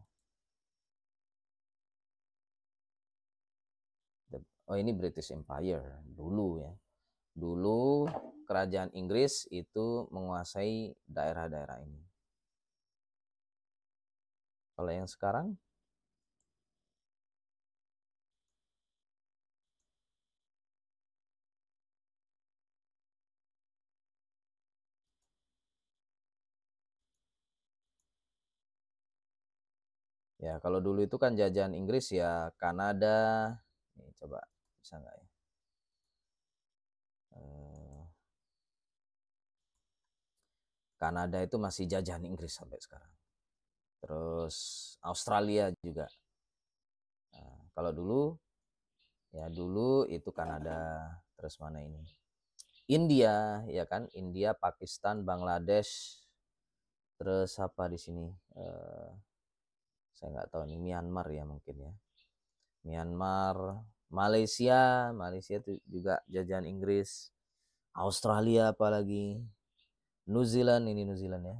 Oh ini British Empire dulu ya. Dulu kerajaan Inggris itu menguasai daerah-daerah ini. Kalau yang sekarang ya kalau dulu itu kan jajahan Inggris ya Kanada. Nih, coba bisa nggak ya? Kanada itu masih jajahan Inggris sampai sekarang. Terus Australia juga. Nah, kalau dulu ya dulu itu Kanada. Terus mana ini? India ya kan? India, Pakistan, Bangladesh. Terus apa di sini? Saya nggak tahu nih, Myanmar ya mungkin ya. Myanmar, Malaysia itu juga jajahan Inggris. Australia apalagi. New Zealand ini New Zealand ya.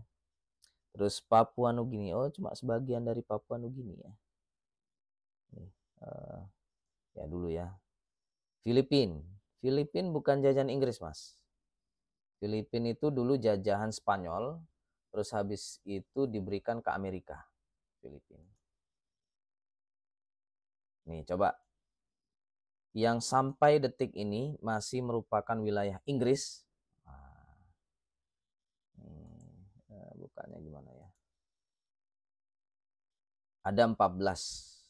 Terus Papua Nugini. Oh cuma sebagian dari Papua Nugini ya. Nih, ya dulu ya. Filipina bukan jajahan Inggris mas. Filipina itu dulu jajahan Spanyol. Terus habis itu diberikan ke Amerika. Filipina. Nih coba. Yang sampai detik ini masih merupakan wilayah Inggris. Bukannya gimana ya? Ada 14.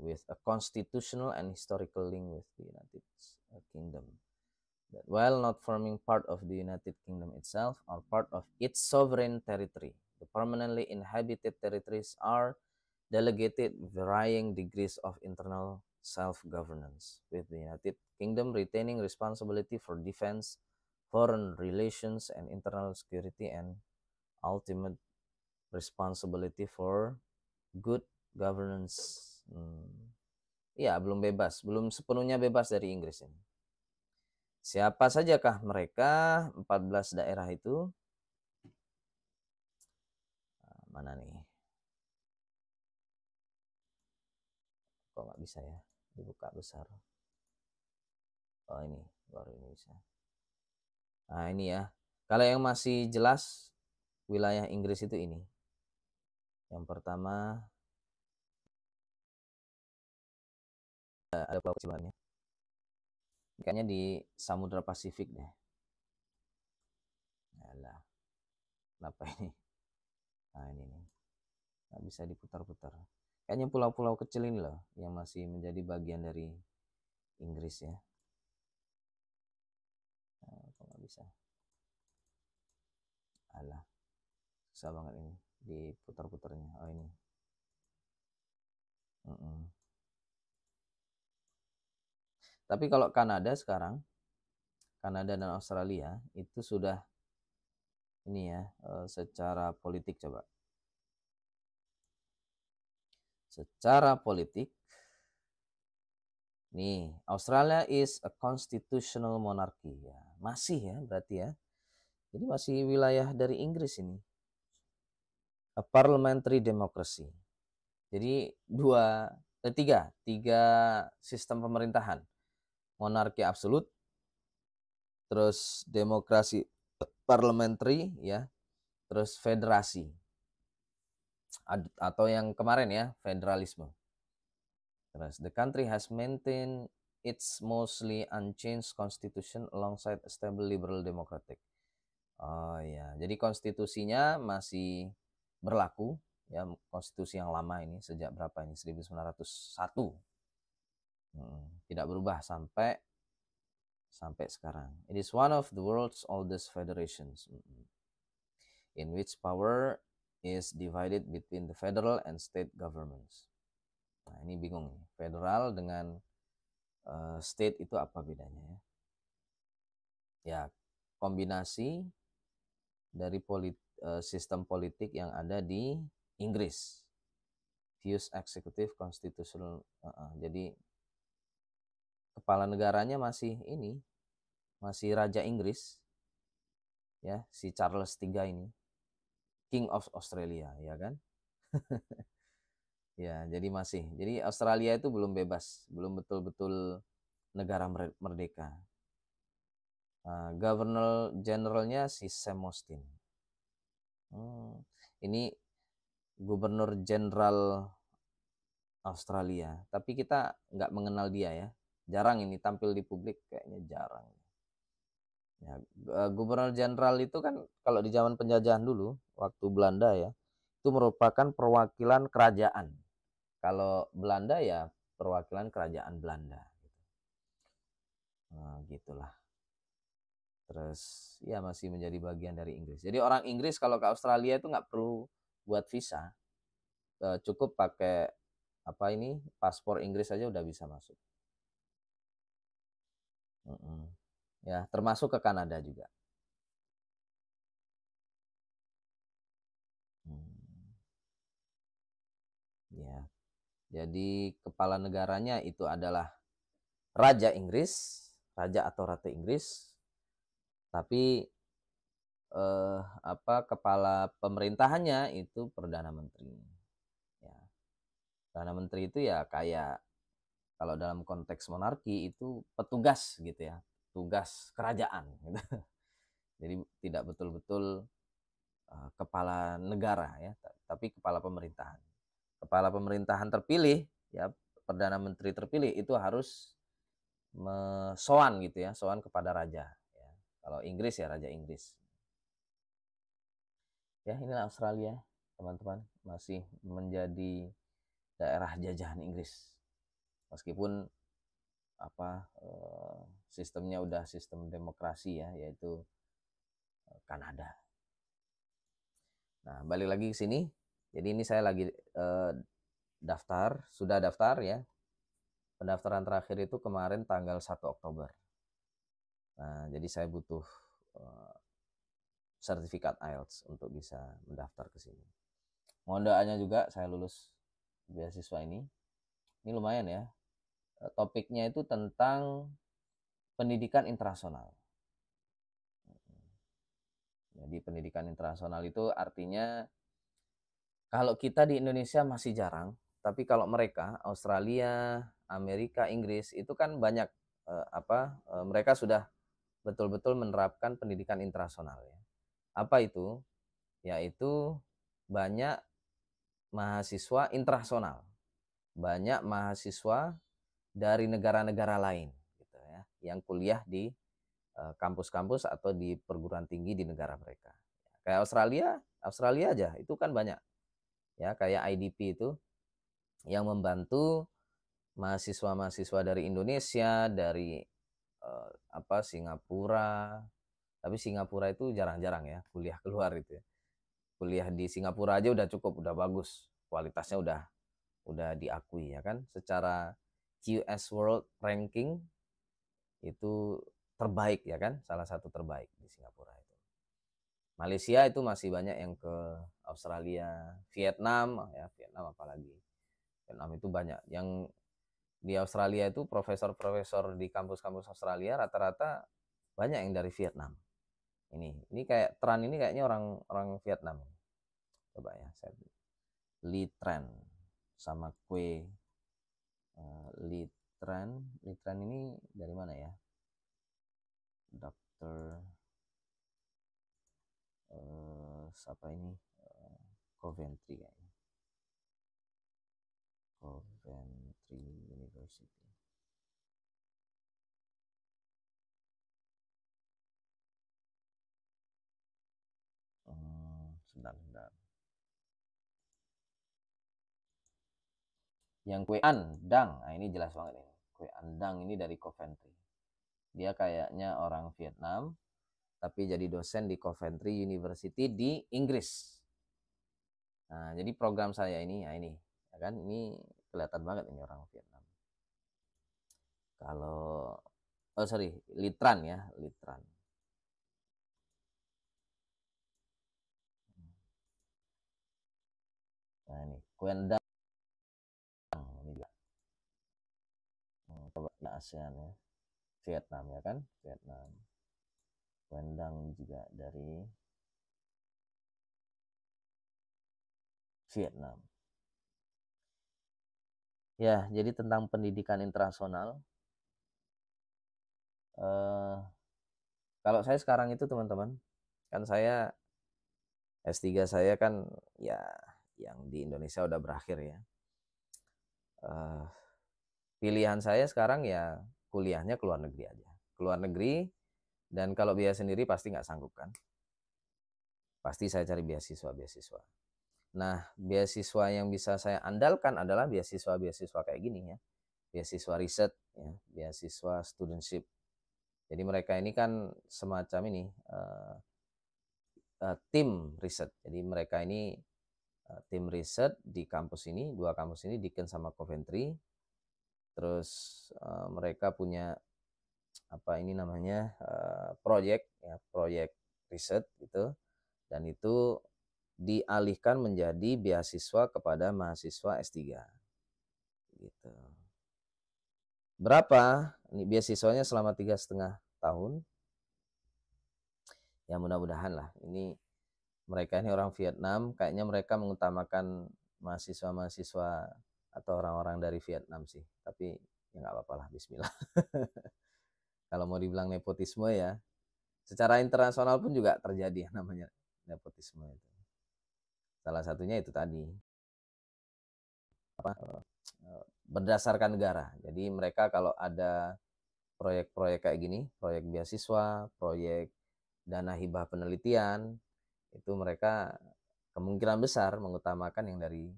With a constitutional and historical link with the United Kingdom. That while not forming part of the United Kingdom itself or part of its sovereign territory, the permanently inhabited territories are delegated varying degrees of internal self-governance, with the United Kingdom retaining responsibility for defense, foreign relations, and internal security, and ultimate responsibility for good governance. Ya, belum sepenuhnya bebas dari Inggris ini. Siapa sajakah mereka 14 daerah itu? Mana nih? Kok nggak bisa ya? Dibuka besar. Oh ini, baru ini bisa. Nah ini ya. Kalau yang masih jelas wilayah Inggris itu ini. Yang pertama ada pulau kecilannya. Kayaknya di Samudra Pasifik deh. Yalah. Kenapa ini? Nah ini nih. Nggak bisa diputar-putar. Kayaknya pulau-pulau kecil ini loh yang masih menjadi bagian dari Inggris ya. Nah, kok nggak bisa? Alah, susah banget ini diputar-putarnya. Oh ini. Tapi kalau Kanada sekarang, Kanada dan Australia itu sudah ini ya, secara politik coba. Secara politik, nih Australia is a constitutional monarchy ya, masih ya berarti ya. Jadi masih wilayah dari Inggris ini. A parliamentary democracy. Jadi tiga sistem pemerintahan. Monarki absolut, terus demokrasi parliamentary ya, terus federasi. Atau yang kemarin ya, federalisme. Terus the country has maintained its mostly unchanged constitution alongside a stable liberal democratic. Oh ya, jadi konstitusinya masih berlaku ya, konstitusi yang lama ini sejak berapa ini, 1901. Tidak berubah sampai sekarang. It is one of the world's oldest federations in which power is divided between the federal and state governments. Nah, ini bingung nih. Federal dengan state itu apa bedanya ya? Ya, kombinasi dari sistem politik yang ada di Inggris. Views executive constitutional. Jadi kepala negaranya masih Raja Inggris. Ya, si Charles III ini. King of Australia, ya kan? Ya, jadi Jadi Australia itu belum bebas, belum betul-betul negara merdeka. Governor Generalnya si Sam Mostyn. Ini Gubernur Jenderal Australia, tapi kita nggak mengenal dia ya. Jarang ini tampil di publik, kayaknya jarang. Ya, Gubernur Jenderal itu kan kalau di zaman penjajahan dulu, waktu Belanda ya, itu merupakan perwakilan kerajaan. Kalau Belanda ya perwakilan kerajaan Belanda. Nah, gitulah. Terus ya masih menjadi bagian dari Inggris. Jadi orang Inggris kalau ke Australia itu nggak perlu buat visa. Cukup pakai paspor Inggris aja udah bisa masuk. Ya, termasuk ke Kanada juga. Ya. Jadi kepala negaranya itu adalah Raja Inggris, Raja atau Ratu Inggris. Tapi kepala pemerintahannya itu Perdana Menteri. Ya. Perdana Menteri itu ya kayak kalau dalam konteks monarki itu petugas gitu ya, tugas kerajaan gitu. Jadi tidak betul-betul kepala negara ya, tapi kepala pemerintahan. Kepala pemerintahan terpilih ya, Perdana Menteri terpilih itu harus sowan gitu ya, sowan kepada raja ya. Kalau Inggris ya Raja Inggris. Ya, inilah Australia, teman-teman, masih menjadi daerah jajahan Inggris. Meskipun sistemnya udah sistem demokrasi ya, yaitu Kanada. Nah, balik lagi ke sini. Jadi ini saya lagi sudah daftar ya. Pendaftaran terakhir itu kemarin tanggal 1 Oktober. Nah, jadi saya butuh sertifikat IELTS untuk bisa mendaftar ke sini. Mohon doanya juga saya lulus beasiswa ini. Ini lumayan ya. Topiknya itu tentang pendidikan internasional. Jadi pendidikan internasional itu artinya kalau kita di Indonesia masih jarang, tapi kalau mereka Australia, Amerika, Inggris itu kan banyak mereka sudah betul-betul menerapkan pendidikan internasional ya. Apa itu? Yaitu banyak mahasiswa internasional, banyak mahasiswa dari negara-negara lain gitu ya, yang kuliah di kampus-kampus atau di perguruan tinggi di negara mereka. Kayak Australia aja itu kan banyak ya, kayak IDP itu yang membantu mahasiswa-mahasiswa dari Indonesia, dari Singapura. Tapi Singapura itu jarang-jarang ya kuliah keluar itu ya. Kuliah di Singapura aja udah cukup, udah bagus, kualitasnya udah diakui ya kan. Secara QS World Ranking itu terbaik ya kan, salah satu terbaik di Singapura itu. Malaysia itu masih banyak yang ke Australia, Vietnam ya, Vietnam apalagi. Vietnam itu banyak yang di Australia itu profesor-profesor di kampus-kampus Australia rata-rata banyak yang dari Vietnam. Ini kayak Tran ini kayaknya orang Vietnam. Coba ya, saya Lee Tran sama Kue Lee Tran ini dari mana ya? Dokter siapa ini? Coventry kayaknya. Coventry University. Sebentar. Yang Kue Andang, nah ini jelas banget ini. Kue Andang ini dari Coventry. Dia kayaknya orang Vietnam, tapi jadi dosen di Coventry University di Inggris. Nah, jadi program saya ini, ya ini, ya kan, ini kelihatan banget ini orang Vietnam. Kalau, Litran ya, Litran. Nah ini, Quendang ini juga. Coba ya ASEAN ya, Vietnam ya kan, Vietnam. Quendang juga dari Vietnam. Ya, jadi tentang pendidikan internasional. Kalau saya sekarang itu teman-teman, kan saya S3 saya kan ya yang di Indonesia udah berakhir ya. Pilihan saya sekarang ya kuliahnya ke luar negeri aja. Ke luar negeri, dan kalau biaya sendiri pasti nggak sanggup kan. Pasti saya cari beasiswa. Nah, beasiswa yang bisa saya andalkan adalah beasiswa kayak gini ya. Beasiswa riset, ya, beasiswa studentship. Jadi mereka ini kan semacam ini tim riset. Jadi mereka ini tim riset di kampus ini, dua kampus ini, Deakin sama Coventry. Terus mereka punya proyek riset gitu, dan itu dialihkan menjadi beasiswa kepada mahasiswa S3 gitu. Berapa? Ini beasiswanya selama 3,5 tahun. Ya mudah-mudahan lah. Ini mereka ini orang Vietnam, kayaknya mereka mengutamakan mahasiswa-mahasiswa atau orang-orang dari Vietnam sih. Tapi ya nggak apa-apa lah, bismillah. Kalau mau dibilang nepotisme ya, secara internasional pun juga terjadi namanya nepotisme itu. Salah satunya itu tadi, berdasarkan negara. Jadi mereka kalau ada proyek-proyek kayak gini, proyek beasiswa, proyek dana hibah penelitian, itu mereka kemungkinan besar mengutamakan yang dari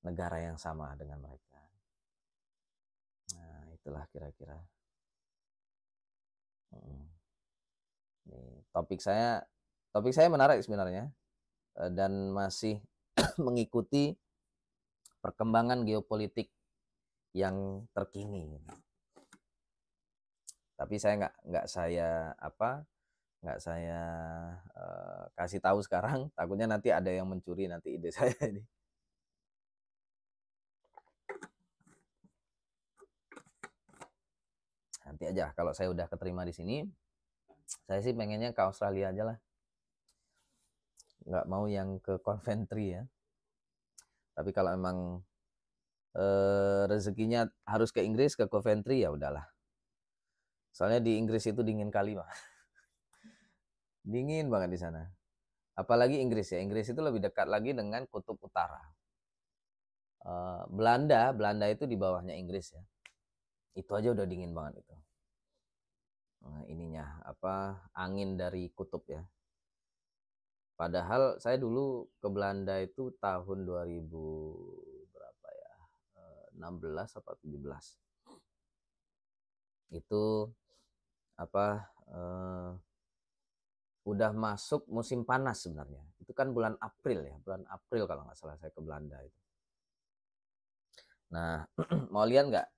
negara yang sama dengan mereka. Nah, itulah kira-kira. Topik saya menarik sebenarnya, dan masih mengikuti perkembangan geopolitik yang terkini. Tapi saya nggak saya kasih tahu sekarang, takutnya nanti ada yang mencuri nanti ide saya ini. Nanti aja kalau saya udah keterima di sini, saya sih pengennya ke Australia aja lah. Nggak mau yang ke Coventry ya. Tapi kalau emang rezekinya harus ke Inggris, ke Coventry, ya udahlah. Soalnya di Inggris itu dingin kali, Pak. Dingin banget di sana. Apalagi Inggris ya. Inggris itu lebih dekat lagi dengan kutub utara. Belanda itu di bawahnya Inggris ya. Itu aja udah dingin banget itu. Angin dari kutub ya. Padahal saya dulu ke Belanda itu tahun 2000 berapa ya? 16 apa 17. Itu udah masuk musim panas sebenarnya. Itu kan bulan April ya, bulan April kalau nggak salah saya ke Belanda itu. Nah, mau lihat nggak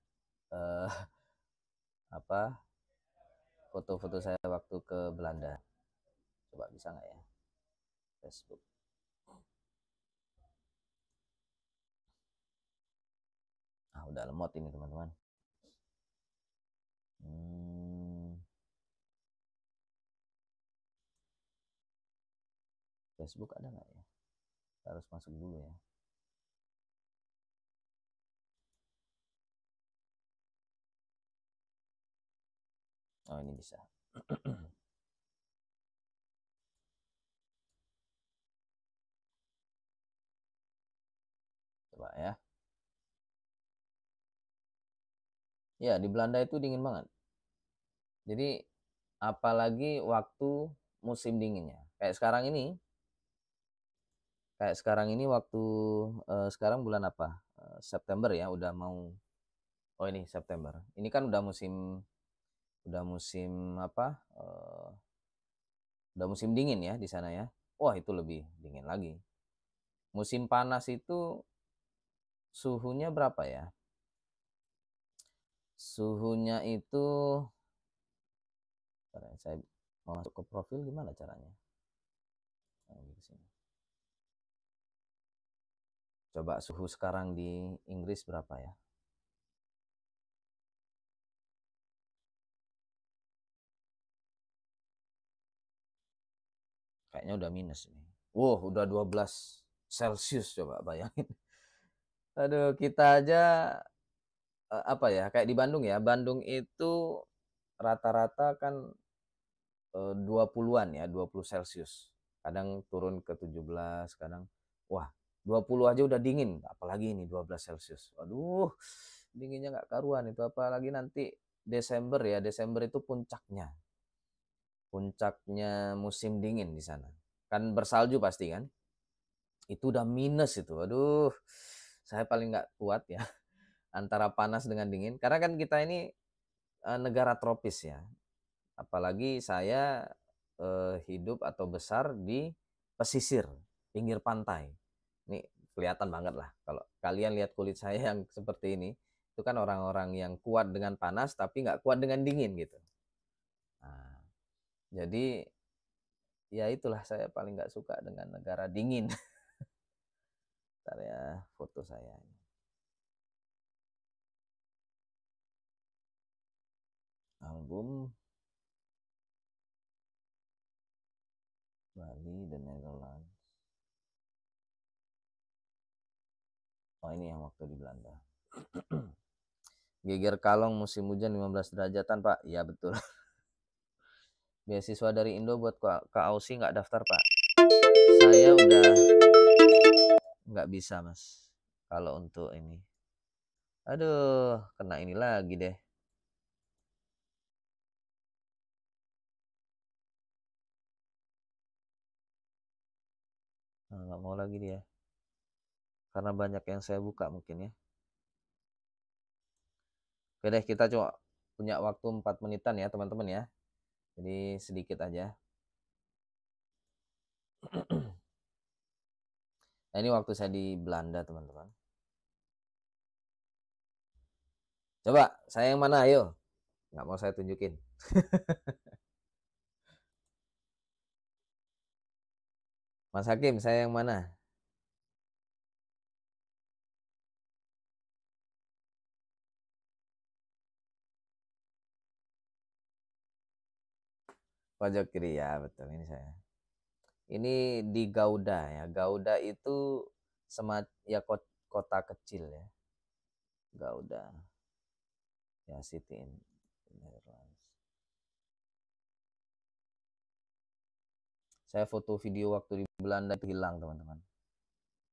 foto-foto saya waktu ke Belanda? Coba bisa nggak ya? Facebook. Udah lemot ini teman-teman. Facebook ada nggak ya? Harus masuk dulu ya. Oh, ini bisa. Coba ya. Ya, di Belanda itu dingin banget. Jadi apalagi waktu musim dinginnya. Kayak sekarang ini waktu sekarang bulan apa? September ya, udah mau. Oh, ini September. Ini kan udah musim apa? Udah musim dingin ya di sana ya. Wah, itu lebih dingin lagi. Musim panas itu suhunya berapa ya? Suhunya itu, saya mau masuk ke profil gimana caranya? Coba suhu sekarang di Inggris berapa ya? Kayaknya udah minus ini. Wow, udah 12 Celcius, coba bayangin. Aduh, kita aja kayak di Bandung ya. Bandung itu rata-rata kan 20-an ya, 20 Celcius. Kadang turun ke 17, kadang wah, 20 aja udah dingin, apalagi ini 12 Celcius. Waduh, dinginnya nggak karuan itu, apalagi nanti Desember ya. Desember itu puncaknya musim dingin di sana. Kan bersalju pasti kan? Itu udah minus itu. Aduh, saya paling nggak kuat ya antara panas dengan dingin. Karena kan kita ini negara tropis ya. Apalagi saya hidup atau besar di pesisir, pinggir pantai. Ini kelihatan banget lah. Kalau kalian lihat kulit saya yang seperti ini, itu kan orang-orang yang kuat dengan panas tapi nggak kuat dengan dingin gitu. Nah, jadi ya itulah, saya paling nggak suka dengan negara dingin. Bentar ya, foto saya. Album Bali, The Netherlands. Oh, ini yang waktu di Belanda. Geger Kalong musim hujan 15 derajatan, Pak. Iya, betul. Beasiswa dari Indo buat Kak Ausi nggak daftar, Pak. Saya udah nggak bisa, Mas. Kalau untuk ini. Aduh, kena ini lagi deh. Nggak mau lagi dia. Karena banyak yang saya buka mungkin ya. Oke deh, kita cuma punya waktu 4 menitan ya, teman-teman ya. Jadi sedikit aja. Nah, ini waktu saya di Belanda, teman-teman. Coba, saya yang mana? Ayo. Nggak mau saya tunjukin. Mas Hakim, saya yang mana? Pojok kiri ya, betul, ini saya. Ini di Gouda ya. Gouda itu ya kota kecil ya. Gouda. Ya, city in Netherlands. Saya foto video waktu di Belanda itu hilang, teman-teman.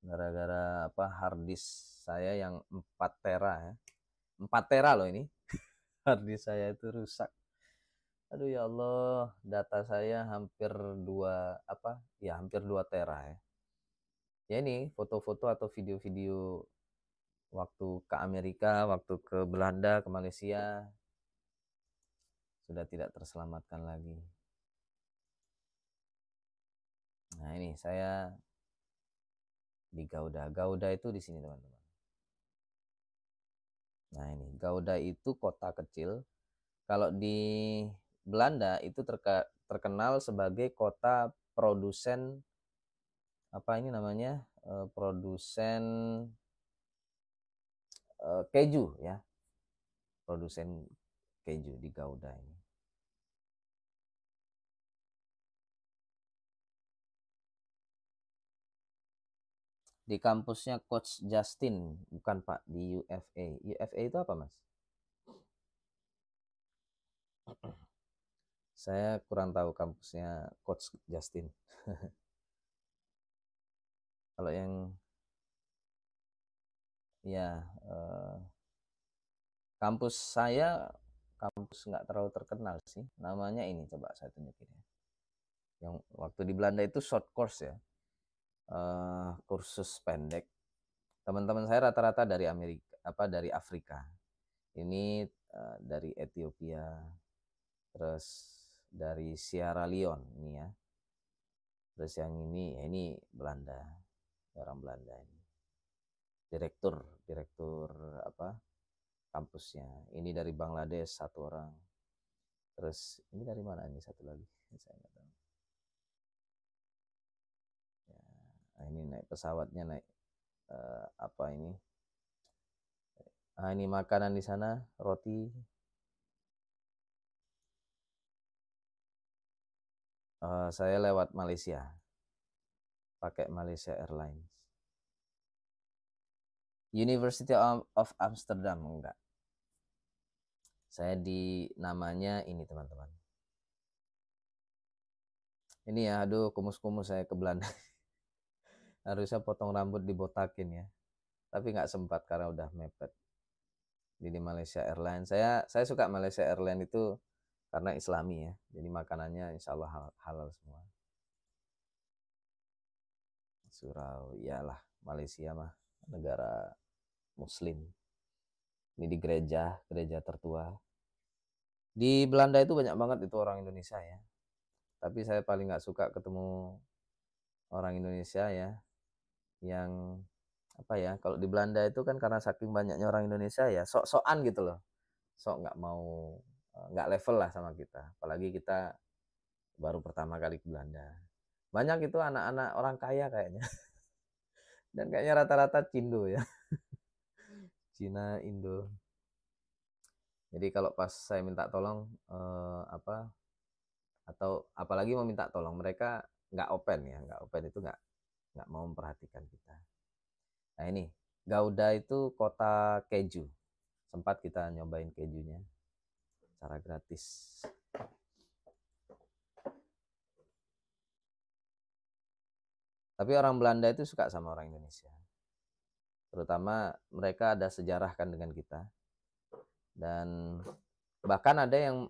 Gara-gara hard disk saya yang 4 tera ya. 4 tera loh ini. Hard disk saya itu rusak. Aduh ya Allah, data saya hampir 2 tera ya. Ya ini foto-foto atau video-video waktu ke Amerika, waktu ke Belanda, ke Malaysia, sudah tidak terselamatkan lagi. Nah ini saya di Gouda. Gouda itu di sini teman-teman. Nah ini Gouda itu kota kecil. Kalau di Belanda itu terkenal sebagai kota produsen apa ini namanya, produsen keju ya, produsen keju di Gouda ini. Di kampusnya Coach Justin, bukan Pak, di UFA. UFA itu apa Mas? Saya kurang tahu kampusnya Coach Justin. Kalau yang ya kampus saya, kampus nggak terlalu terkenal sih. Namanya ini, coba saya tunjukin ya. Yang waktu di Belanda itu short course ya, kursus pendek. Teman-teman saya rata-rata dari Amerika, dari Afrika. Ini dari Ethiopia, terus dari Sierra Leone ini ya. Terus yang ini, ya ini Belanda, orang Belanda ini. Direktur apa kampusnya. Ini dari Bangladesh satu orang. Terus ini dari mana ini satu lagi? Saya nggak tahu. Ya, nah ini naik pesawatnya, naik apa ini? Nah, ini makanan di sana, roti. Saya lewat Malaysia, pakai Malaysia Airlines. University of Amsterdam enggak. Saya di namanya ini teman-teman. Ini ya, aduh kumus-kumus saya ke Belanda. Harusnya potong rambut dibotakin ya. Tapi nggak sempat karena udah mepet. Di Malaysia Airlines. Saya suka Malaysia Airlines itu karena Islami ya. Jadi makanannya insya Allah halal semua. Surau, iyalah Malaysia mah negara Muslim. Ini di gereja tertua. Di Belanda itu banyak banget itu orang Indonesia ya. Tapi saya paling nggak suka ketemu orang Indonesia ya, yang apa ya, kalau di Belanda itu kan karena saking banyaknya orang Indonesia ya, sok-sokan gitu loh, sok nggak mau, nggak level lah sama kita, apalagi kita baru pertama kali ke Belanda. Banyak itu anak-anak orang kaya kayaknya, dan kayaknya rata-rata Cindo ya, Cina, Indo. Jadi kalau pas saya minta tolong apa, atau apalagi mau minta tolong, mereka nggak open ya, nggak open itu nggak mau memperhatikan kita. Nah ini Gouda itu kota keju, sempat kita nyobain kejunya secara gratis. Tapi orang Belanda itu suka sama orang Indonesia, terutama mereka ada sejarah kan dengan kita, dan bahkan ada yang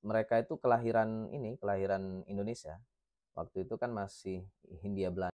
mereka itu kelahiran Indonesia, waktu itu kan masih Hindia Belanda.